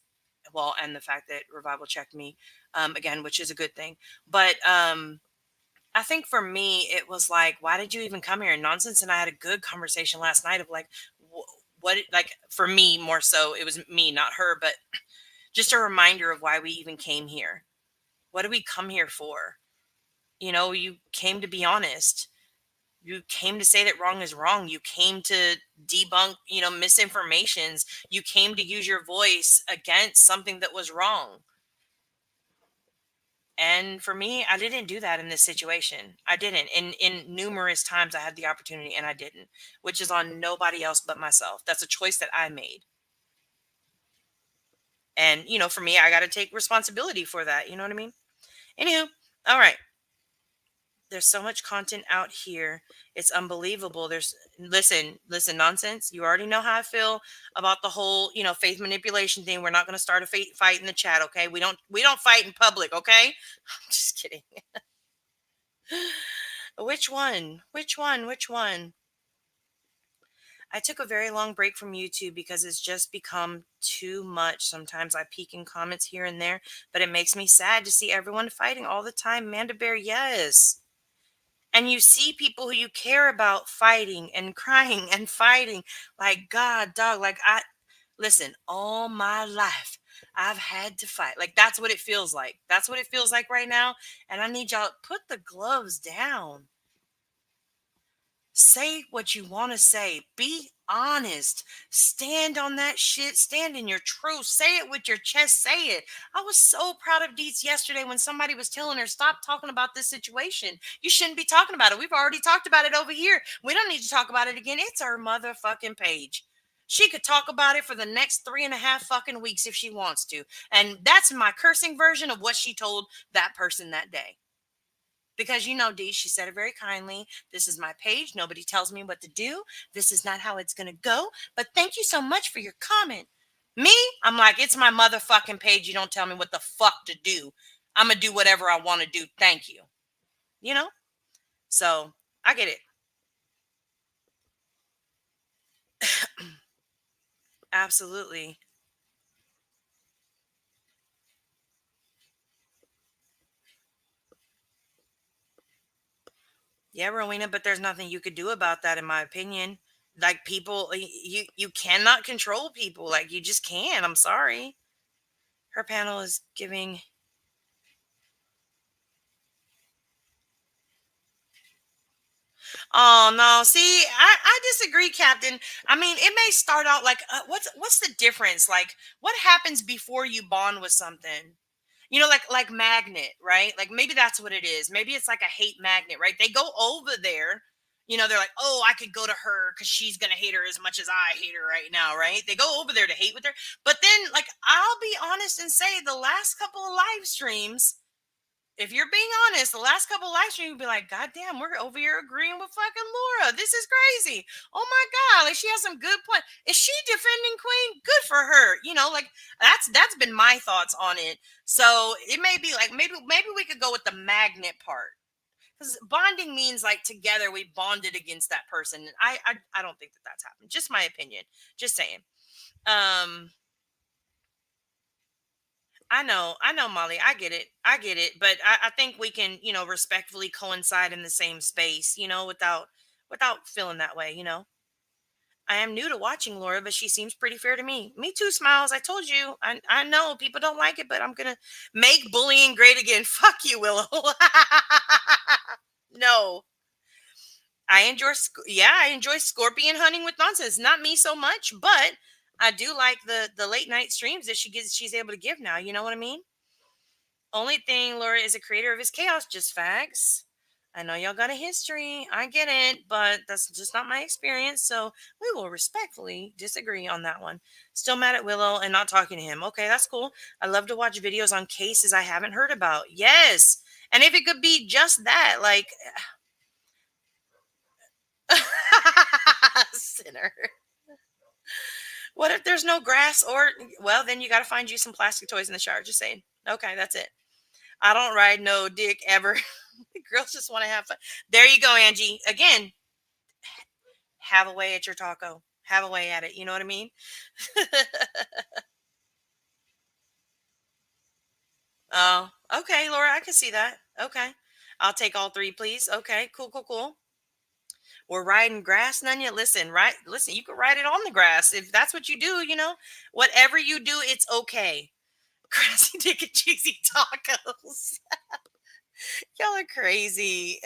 D: well, and the fact that Revival checked me again, which is a good thing. But I think for me, it was like, why did you even come here? And Nonsense and I had a good conversation last night of like, what, like for me, more so, it was me, not her, but just a reminder of why we even came here. What do we come here for? You know, you came to be honest. You came to say that wrong is wrong. You came to debunk, you know, misinformations. You came to use your voice against something that was wrong. And for me, I didn't do that in this situation. I didn't. In numerous times I had the opportunity and I didn't, which is on nobody else but myself. That's a choice that I made. And, you know, for me, I got to take responsibility for that. You know what I mean? Anywho, all right. There's so much content out here. It's unbelievable. Listen, Nonsense. You already know how I feel about the whole, you know, faith manipulation thing. We're not going to start a fight in the chat, okay? We don't fight in public, okay? I'm just kidding. Which one? Which one? Which one? I took a very long break from YouTube because it's just become too much. Sometimes I peek in comments here and there, but it makes me sad to see everyone fighting all the time. Manda Bear, yes. And you see people who you care about fighting and crying and fighting. Like, God, dog, like listen, all my life I've had to fight. Like, that's what it feels like. That's what it feels like right now. And I need y'all to put the gloves down. Say what you want to say. Be honest. Stand on that shit. Stand in your truth. Say it with your chest. Say it. I was so proud of Deets yesterday when somebody was telling her, stop talking about this situation. You shouldn't be talking about it. We've already talked about it over here. We don't need to talk about it again. It's her motherfucking page. She could talk about it for the next 3.5 fucking weeks if she wants to. And that's my cursing version of what she told that person that day. Because, you know, Dee, she said it very kindly. This is my page. Nobody tells me what to do. This is not how it's going to go. But thank you so much for your comment. Me, I'm like, it's my motherfucking page. You don't tell me what the fuck to do. I'm going to do whatever I want to do. Thank you. You know? So I get it. Absolutely. Yeah, Rowena, but there's nothing you could do about that, in my opinion. Like people, you cannot control people. Like you just can't. I'm sorry. Her panel is giving. Oh no, see, I disagree, Captain. I mean, it may start out like, what's the difference? Like, what happens before you bond with something? Like magnet, right? Like maybe that's what it is. Maybe it's like a hate magnet, right? They go over there. They're like, oh, I could go to her because she's gonna hate her as much as I hate her right now, right? They go over there to hate with her, but then, like, I'll be honest and say, the last couple of live streams, if you're being honest, the last couple of live streams, you'd be like, God damn, we're over here agreeing with fucking Laura. This is crazy. Oh my God. Like she has some good point. Is she defending Queen? Good for her. Like that's been my thoughts on it. So it may be like maybe we could go with the magnet part. Because bonding means like together we bonded against that person. And I don't think that that's happened. Just my opinion. Just saying. Um I know, Molly. I get it. But I think we can, respectfully coincide in the same space, without feeling that way. I am new to watching Laura, but she seems pretty fair to me. Me too, Smiles. I told you. I know people don't like it, but I'm gonna make bullying great again. Fuck you, Willow. No, I enjoy scorpion hunting with nonsense. Not me so much, but I do like the late night streams that she's able to give now. You know what I mean? Only thing Laura is a creator of is chaos, just facts. I know y'all got a history. I get it, but that's just not my experience. So we will respectfully disagree on that one. Still mad at Willow and not talking to him. Okay, that's cool. I love to watch videos on cases I haven't heard about. Yes. And if it could be just that, like sinner. What if there's no grass well, then you got to find you some plastic toys in the shower. Just saying. Okay, that's it. I don't ride no dick ever. Girls just want to have fun. There you go, Angie. Again, have a way at your taco. Have a way at it. You know what I mean? Oh, okay, Laura, I can see that. Okay. I'll take all three, please. Okay, cool, cool, cool. We're riding grass, Nunya. Listen, you can ride it on the grass. If that's what you do, whatever you do, it's okay. Grassy dick and cheesy tacos. Y'all are crazy.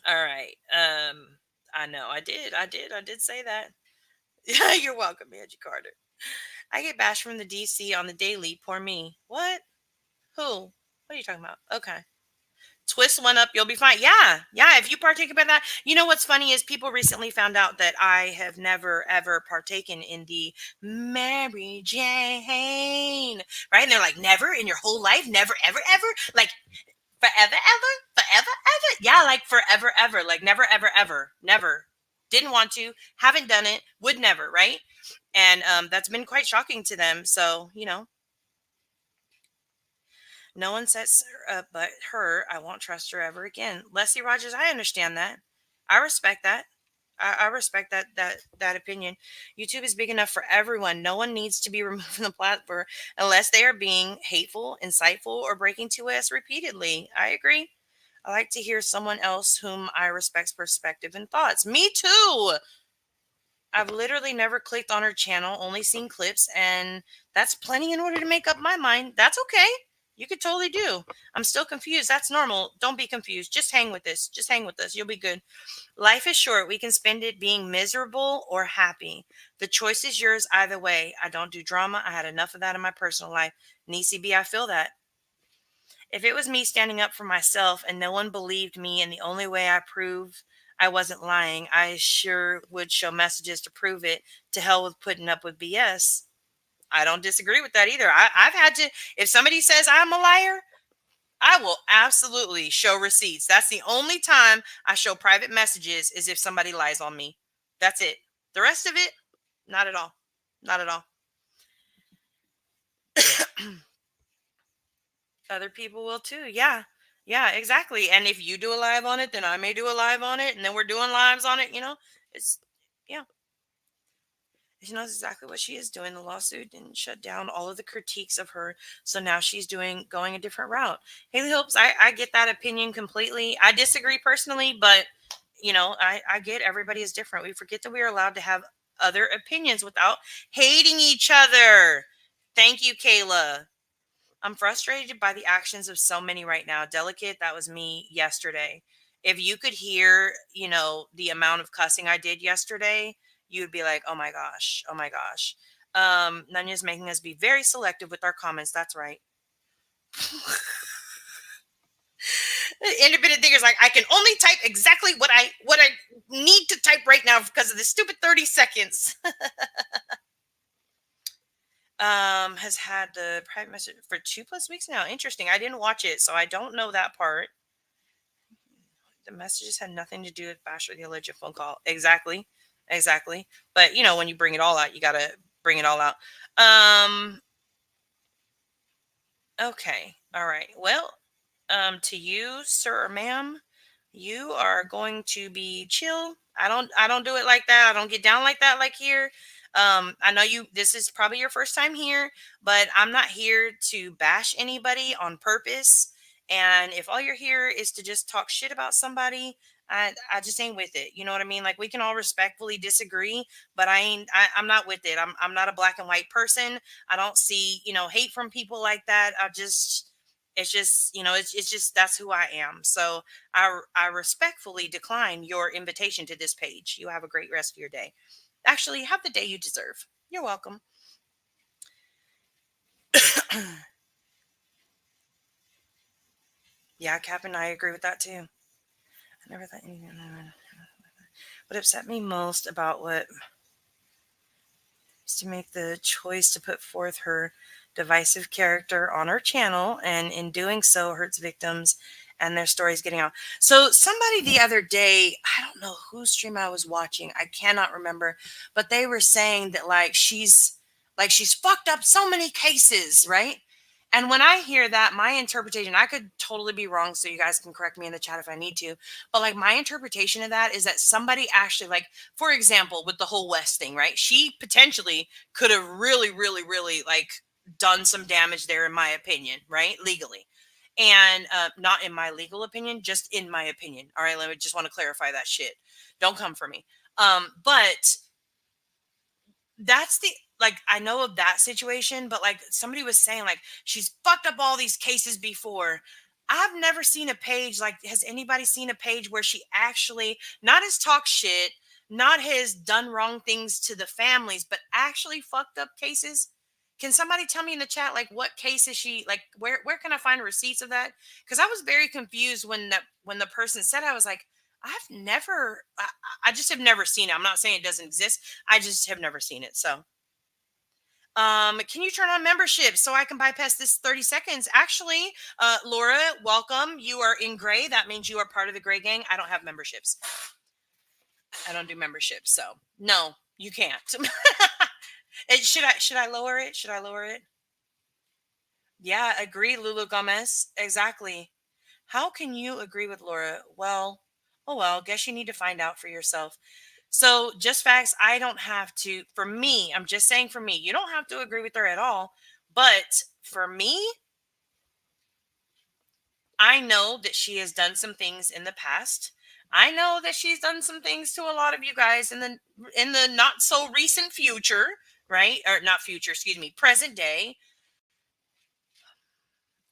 D: All right. I know. I did say that. Yeah, you're welcome, Angie Carter. I get bashed from the DC on the daily. Poor me. What? Who? What are you talking about? Okay. Twist one up, you'll be fine. Yeah. Yeah. If you partake about that, what's funny is people recently found out that I have never ever partaken in the Mary Jane. Right. And they're like, never in your whole life, never, ever, ever. Like forever, ever, forever, ever. Yeah, like forever, ever. Like never, ever, ever. Never. Didn't want to, haven't done it, would never, right? And that's been quite shocking to them. So, no one sets her up but her. I won't trust her ever again. Leslie Rogers, I understand that. I respect that. I respect that opinion. YouTube is big enough for everyone. No one needs to be removed from the platform unless they are being hateful, insightful, or breaking to us repeatedly. I agree. I like to hear someone else whom I respect's perspective and thoughts. Me too. I've literally never clicked on her channel, only seen clips, and that's plenty in order to make up my mind. That's okay. You could totally do. I'm still confused. That's normal. Don't be confused. Just hang with this. Just hang with us. You'll be good. Life is short. We can spend it being miserable or happy. The choice is yours either way. I don't do drama. I had enough of that in my personal life. Nisi B, I feel that. If it was me standing up for myself and no one believed me, and the only way I prove I wasn't lying, I sure would show messages to prove it. To hell with putting up with BS. I don't disagree with that either. I've had to, if somebody says I'm a liar, I will absolutely show receipts. That's the only time I show private messages is if somebody lies on me. That's it. The rest of it, not at all. Not at all. Other people will too. Yeah. Yeah, exactly. And if you do a live on it, then I may do a live on it, and then we're doing lives on it, It's yeah. She knows exactly what she is doing. The lawsuit and shut down all of the critiques of her. So now she's going a different route. Haley Hopes, I get that opinion completely. I disagree personally, but I get everybody is different. We forget that we are allowed to have other opinions without hating each other. Thank you, Kayla. I'm frustrated by the actions of so many right now. Delicate, that was me yesterday. If you could hear, the amount of cussing I did yesterday, you would be like, oh my gosh, oh my gosh. Nanya's making us be very selective with our comments. That's right. Independent thinker's like, I can only type exactly what I need to type right now because of the stupid 30 seconds. Has had the private message for 2+ weeks now. Interesting. I didn't watch it, so I don't know that part. The messages had nothing to do with Bash or the alleged phone call. Exactly. Exactly. But when you bring it all out, you gotta bring it all out. Okay. All right. Well, to you, sir or ma'am, you are going to be chill. I don't do it like that. I don't get down like that like here. I know this is probably your first time here, but I'm not here to bash anybody on purpose. And if all you're here is to just talk shit about somebody, I just ain't with it. You know what I mean? Like, we can all respectfully disagree, but I'm not with it. I'm not a black and white person. I don't see, hate from people like that. It's just, it's just, that's who I am. So I respectfully decline your invitation to this page. You have a great rest of your day. Actually, have the day you deserve. You're welcome. Yeah, Cap and I agree with that too. I never thought anything. What upset me most about what is to make the choice to put forth her divisive character on her channel, and in doing so hurts victims and their stories getting out. So somebody the other day, I don't know whose stream I was watching, I cannot remember, but they were saying that she's fucked up so many cases, right? And when I hear that, my interpretation, I could totally be wrong, so you guys can correct me in the chat if I need to, but like, my interpretation of that is that somebody actually, like, for example, with the whole West thing, right? She potentially could have really, really, really, like, done some damage there, in my opinion, right? Legally. And not in my legal opinion, just in my opinion. All right, let me just want to clarify that shit. Don't come for me. But that's the, like, I know of that situation, but like, somebody was saying, like, she's fucked up all these cases before. I've never seen a page, like, has anybody seen a page where she actually not has talked shit, not has done wrong things to the families, but actually fucked up cases? Can somebody tell me in the chat, like, what case is she, like, where can I find receipts of that? Because I was very confused when the person said, I was like, I just have never seen it. I'm not saying it doesn't exist. I just have never seen it. So, can you turn on membership so I can bypass this 30 seconds? Actually, Laura, welcome. You are in gray. That means you are part of the gray gang. I don't have memberships. I don't do memberships. So no, you can't. Should I lower it? Should I lower it? Yeah, agree, Lulu Gomez. Exactly. How can you agree with Laura? Well, oh well, guess you need to find out for yourself. So, just facts, I don't have to, for me, I'm just saying for me, you don't have to agree with her at all. But for me, I know that she has done some things in the past. I know that she's done some things to a lot of you guys in the not so recent future, right? Or not future, excuse me, present day.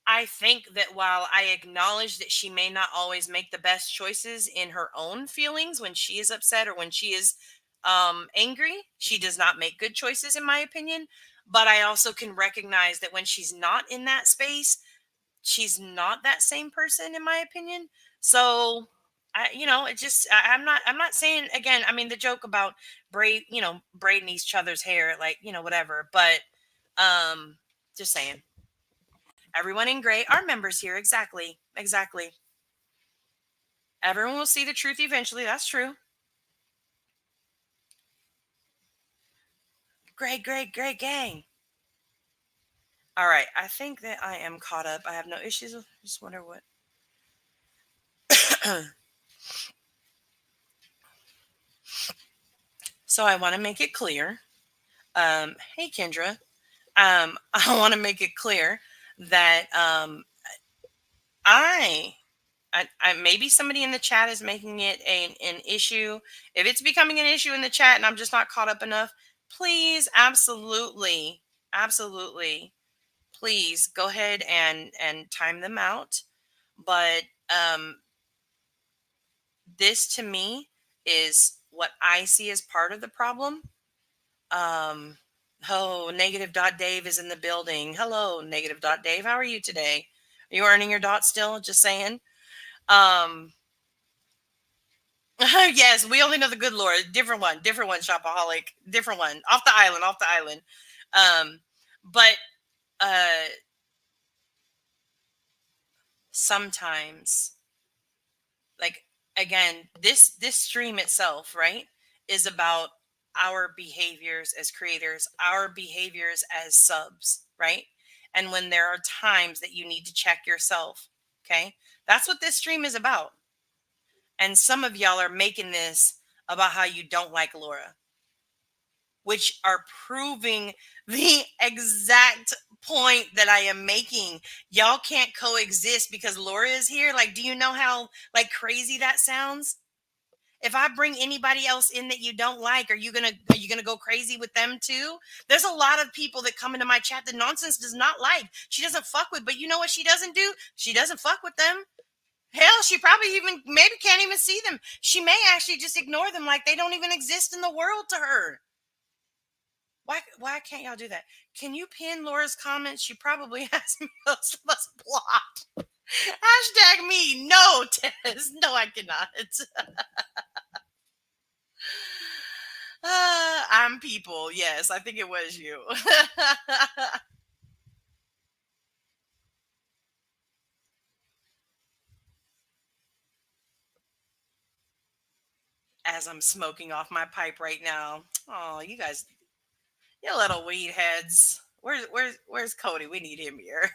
D: I think that while I acknowledge that she may not always make the best choices in her own feelings when she is upset or when she is angry, she does not make good choices, in my opinion. But I also can recognize that when she's not in that space, she's not that same person, in my opinion. So, it just, I'm not saying, again, I mean, the joke about braiding each other's hair, like, whatever. But just saying. Everyone in gray are members here. Exactly. Exactly. Everyone will see the truth eventually. That's true. Great, great, great gang. All right. I think that I am caught up. I have no issues. Just wonder what. So I want to make it clear. Hey, Kendra. I want to make it clear that I, maybe somebody in the chat is making it an issue. If it's becoming an issue in the chat and I'm just not caught up enough, please, absolutely, absolutely, please go ahead and time them out. But this to me is what I see as part of the problem. Um, oh, negative dot Dave is in the building. Hello, negative dot Dave. How are you today? Are you earning your dot still? Just saying. Um, yes, we only know the good Lord. Different one, shopaholic, different one, off the island, off the island. But uh, sometimes, like again, this stream itself, right, is about our behaviors as creators, our behaviors as subs, right? And when there are times that you need to check yourself, okay, that's what this stream is about. And some of y'all are making this about how you don't like Laura, which are proving the exact point that I am making. Y'all can't coexist because Laura is here. Like, do you know how like crazy that sounds? If I bring anybody else in that you don't like, are you gonna go crazy with them too? There's a lot of people that come into my chat that Nonsense does not like. She doesn't fuck with, but you know what she doesn't do? She doesn't fuck with them. Hell, she probably even maybe can't even see them. She may actually just ignore them like they don't even exist in the world to her. Why can't y'all do that? Can you pin Laura's comments? She probably has most of us blocked. Hashtag me. No, Tez. No, I cannot. I'm people. Yes, I think it was you. As I'm smoking off my pipe right now. Oh, you guys, you little weed heads. Where's Cody? We need him here.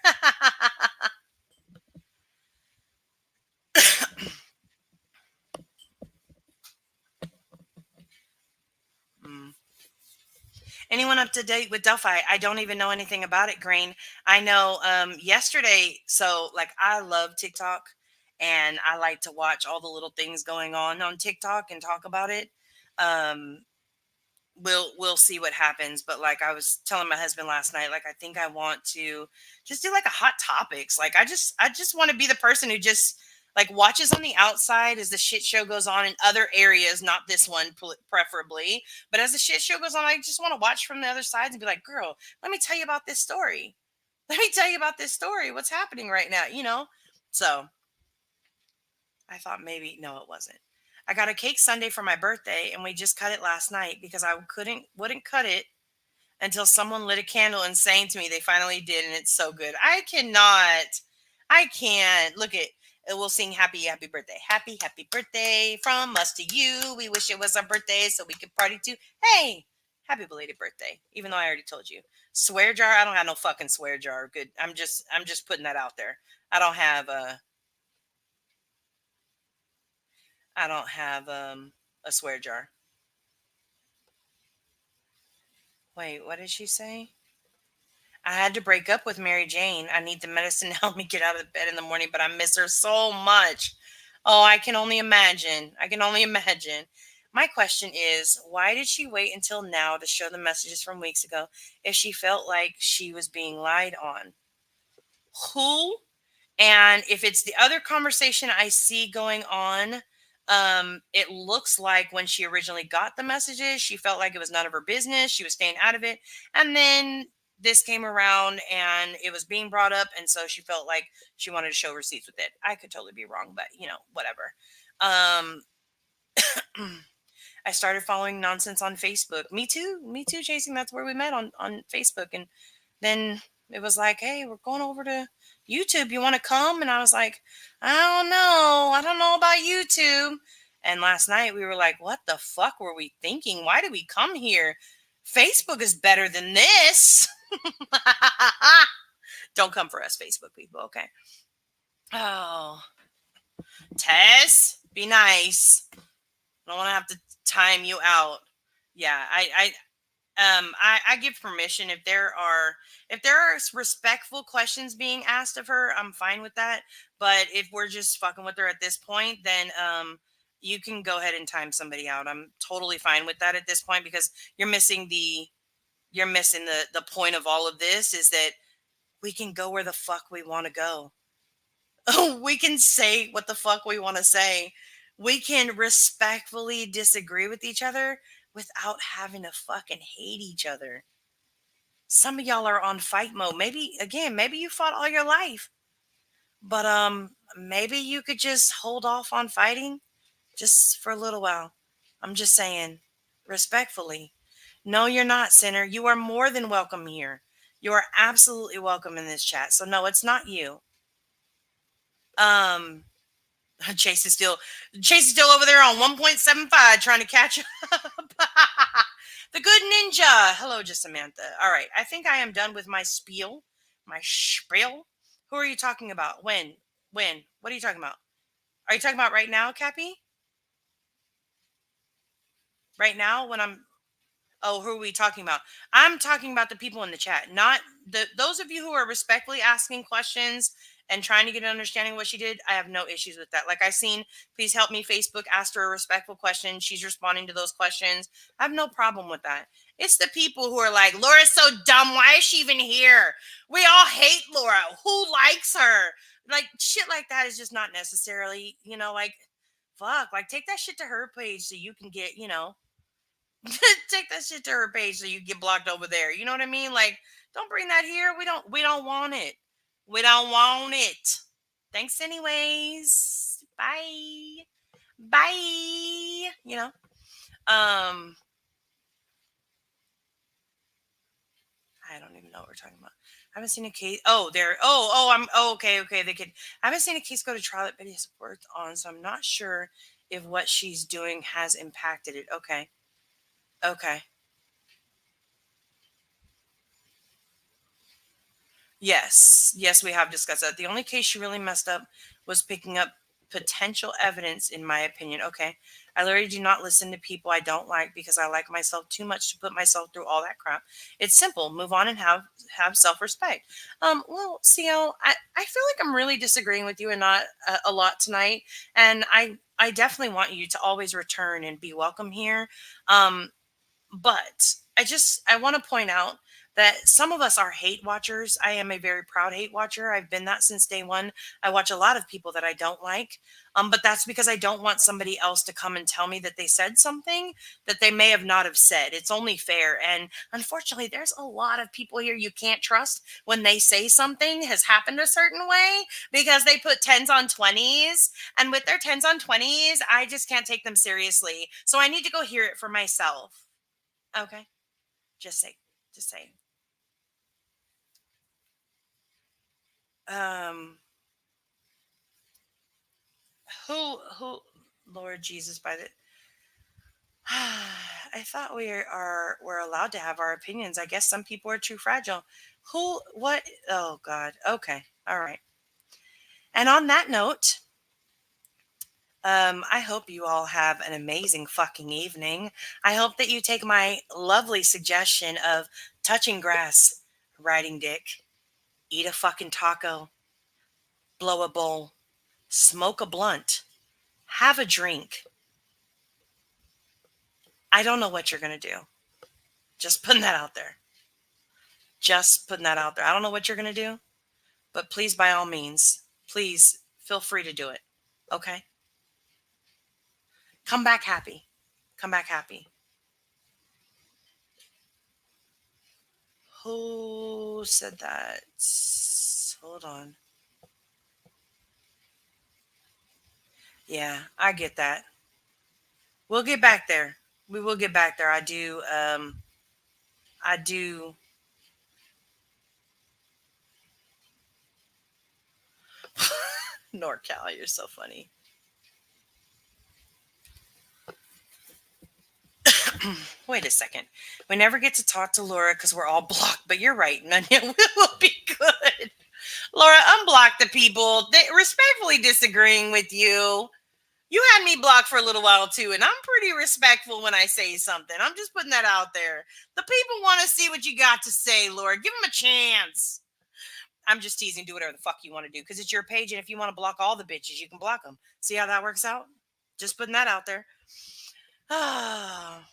D: Mm. Anyone up to date with Delphi? I don't even know anything about it, Green. I know yesterday, so like I love TikTok and I like to watch all the little things going on TikTok and talk about it. Um, we'll see what happens, but like I was telling my husband last night, like I think I want to just do like a hot topics. Like I just want to be the person who just like watches on the outside as the shit show goes on in other areas, not this one preferably, but as the shit show goes on, I just want to watch from the other side and be like, girl, let me tell you about this story. Let me tell you about this story. What's happening right now, you know? So I thought maybe no, it wasn't. I got a cake sundae for my birthday and we just cut it last night because I wouldn't cut it until someone lit a candle and saying to me they finally did and it's so good. I cannot. I can't. Look at we'll sing happy birthday. Happy birthday from us to you. We wish it was our birthday so we could party too. Hey, happy belated birthday. Even though I already told you. Swear jar, I don't have no fucking swear jar. Good. I'm just putting that out there. I don't have a swear jar. Wait, what did she say? I had to break up with Mary Jane. I need the medicine to help me get out of bed in the morning, but I miss her so much. Oh, I can only imagine. I can only imagine. My question is, why did she wait until now to show the messages from weeks ago if she felt like she was being lied on? Who? And if it's the other conversation I see going on, it looks like when she originally got the messages, she felt like it was none of her business. She was staying out of it. And then this came around and it was being brought up. And so she felt like she wanted to show receipts with it. I could totally be wrong, but whatever. I started following Nonsense on Facebook. Me too, Chasing. That's where we met on Facebook. And then it was like, hey, we're going over to YouTube. You want to come? And I was like, I don't know. I don't know about YouTube. And last night we were like, what the fuck were we thinking? Why did we come here? Facebook is better than this. Don't come for us, Facebook people. Okay. Oh, Tess, be nice. I don't want to have to time you out. Yeah, I give permission if there are respectful questions being asked of her, I'm fine with that. But if we're just fucking with her at this point, then you can go ahead and time somebody out. I'm totally fine with that at this point because you're missing the point of all of this is that we can go where the fuck we want to go. We can say what the fuck we want to say. We can respectfully disagree with each other without having to fucking hate each other. Some of y'all are on fight mode. Maybe you fought all your life. But maybe you could just hold off on fighting just for a little while. I'm just saying, respectfully. No, you're not, sinner. You are more than welcome here. You are absolutely welcome in this chat. So no, it's not you. Um Chase is still over there on 1.75 trying to catch up. The good ninja. Hello, just Samantha. All right. I think I am done with my spiel. My spiel. Who are you talking about? When? What are you talking about? Are you talking about right now, Cappy? Right now when I'm Oh, who are we talking about? I'm talking about the people in the chat, not those of you who are respectfully asking questions and trying to get an understanding of what she did. I have no issues with that. Like I seen, please help me. Facebook asked her a respectful question. She's responding to those questions. I have no problem with that. It's the people who are like, Laura's so dumb. Why is she even here? We all hate Laura. Who likes her? Like shit like that is just not necessarily, like, fuck. Like take that shit to her page so you can get, take that shit to her page so you get blocked over there. You know what I mean? Like, don't bring that here. We don't want it. We don't want it. Thanks anyways. Bye. Bye. I don't even know what we're talking about. I haven't seen a case. Oh, there. Okay. I haven't seen a case go to trial that Betty has worked on, so I'm not sure if what she's doing has impacted it. Okay. Yes, we have discussed that. The only case she really messed up was picking up potential evidence, in my opinion. Okay. I literally do not listen to people I don't like because I like myself too much to put myself through all that crap. It's simple. Move on and have self-respect. Well, CL, I feel like I'm really disagreeing with you and not a lot tonight. And I definitely want you to always return and be welcome here. But I want to point out that some of us are hate watchers. I am a very proud hate watcher. I've been that since day one. I watch a lot of people that I don't like. But that's because I don't want somebody else to come and tell me that they said something that they may have not have said. It's only fair. And unfortunately, there's a lot of people here you can't trust when they say something has happened a certain way because they put 10s on 20s. And with their 10s on 20s, I just can't take them seriously. So I need to go hear it for myself. Okay. Just say. Um, who, Lord Jesus, by the, I thought we're allowed to have our opinions. I guess some people are too fragile. What? Oh God. Okay. All right. And on that note, I hope you all have an amazing fucking evening. I hope that you take my lovely suggestion of touching grass, riding dick, eat a fucking taco, blow a bowl, smoke a blunt, have a drink. I don't know what you're going to do. Just putting that out there. I don't know what you're going to do, but please, by all means, please feel free to do it. Okay? Come back happy. Who said that? Hold on. Yeah, I get that. We'll get back there. We will get back there. I do. NorCal, you're so funny. Wait a second. We never get to talk to Laura because we're all blocked, but you're right. None of it will be good. Laura, unblock the people. They respectfully disagreeing with you. You had me blocked for a little while too, and I'm pretty respectful when I say something. I'm just putting that out there. The people want to see what you got to say, Laura. Give them a chance. I'm just teasing. Do whatever the fuck you want to do because it's your page, and if you want to block all the bitches, you can block them. See how that works out? Just putting that out there. Ah.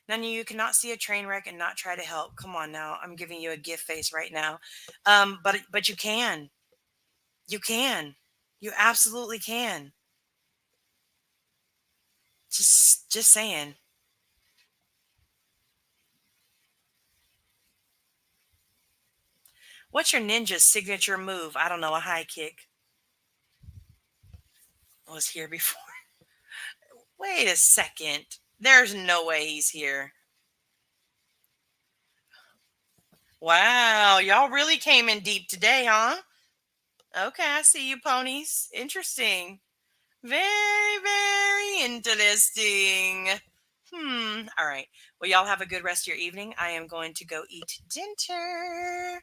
D: None of you cannot see a train wreck and not try to help. Come on now. I'm giving you a gift face right now. But you can. You can. You absolutely can. Just saying. What's your ninja's signature move? I don't know, a high kick. Was here before. Wait a second. There's no way he's here. Wow, y'all really came in deep today, huh? Okay, I see you, ponies. Interesting. Very, very interesting. All right. Well, y'all have a good rest of your evening. I am going to go eat dinner.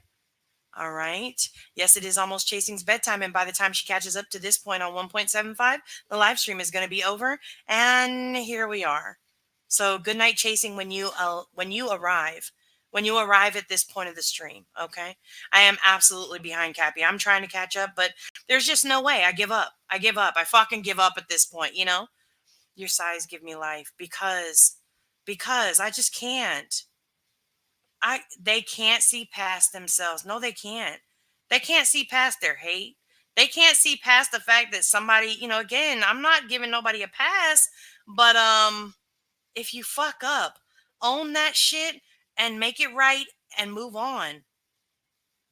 D: All right. Yes, it is almost Chasing's bedtime. And by the time she catches up to this point on 1.75, the live stream is going to be over. And here we are. So good night, Chasing, when you arrive. When you arrive at this point of the stream, okay? I am absolutely behind Cappy. I'm trying to catch up, but there's just no way. I give up. I give up. I fucking give up at this point, you know? Your sighs give me life because I just can't. They can't see past themselves. No, they can't. They can't see past their hate. They can't see past the fact that somebody, again, I'm not giving nobody a pass, but if you fuck up, own that shit and make it right and move on.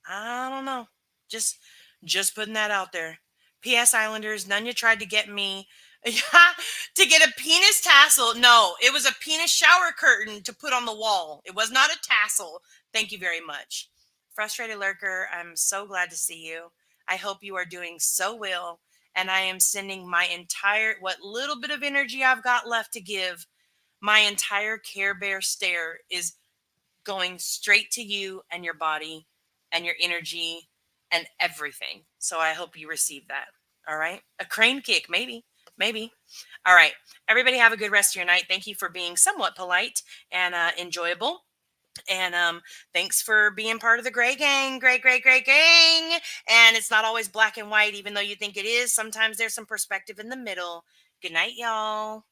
D: I don't know. Just putting that out there. P.S. Islanders, Nunya tried to get me to get a penis tassel. No, it was a penis shower curtain to put on the wall. It was not a tassel. Thank you very much. Frustrated Lurker, I'm so glad to see you. I hope you are doing so well. And I am sending my entire, what little bit of energy I've got left to give, my entire Care Bear stare is going straight to you and your body and your energy and everything. So I hope you receive that. All right. A crane kick, maybe. All right. Everybody have a good rest of your night. Thank you for being somewhat polite and enjoyable. And thanks for being part of the Gray Gang. Great gang. And it's not always black and white, even though you think it is. Sometimes there's some perspective in the middle. Good night, y'all.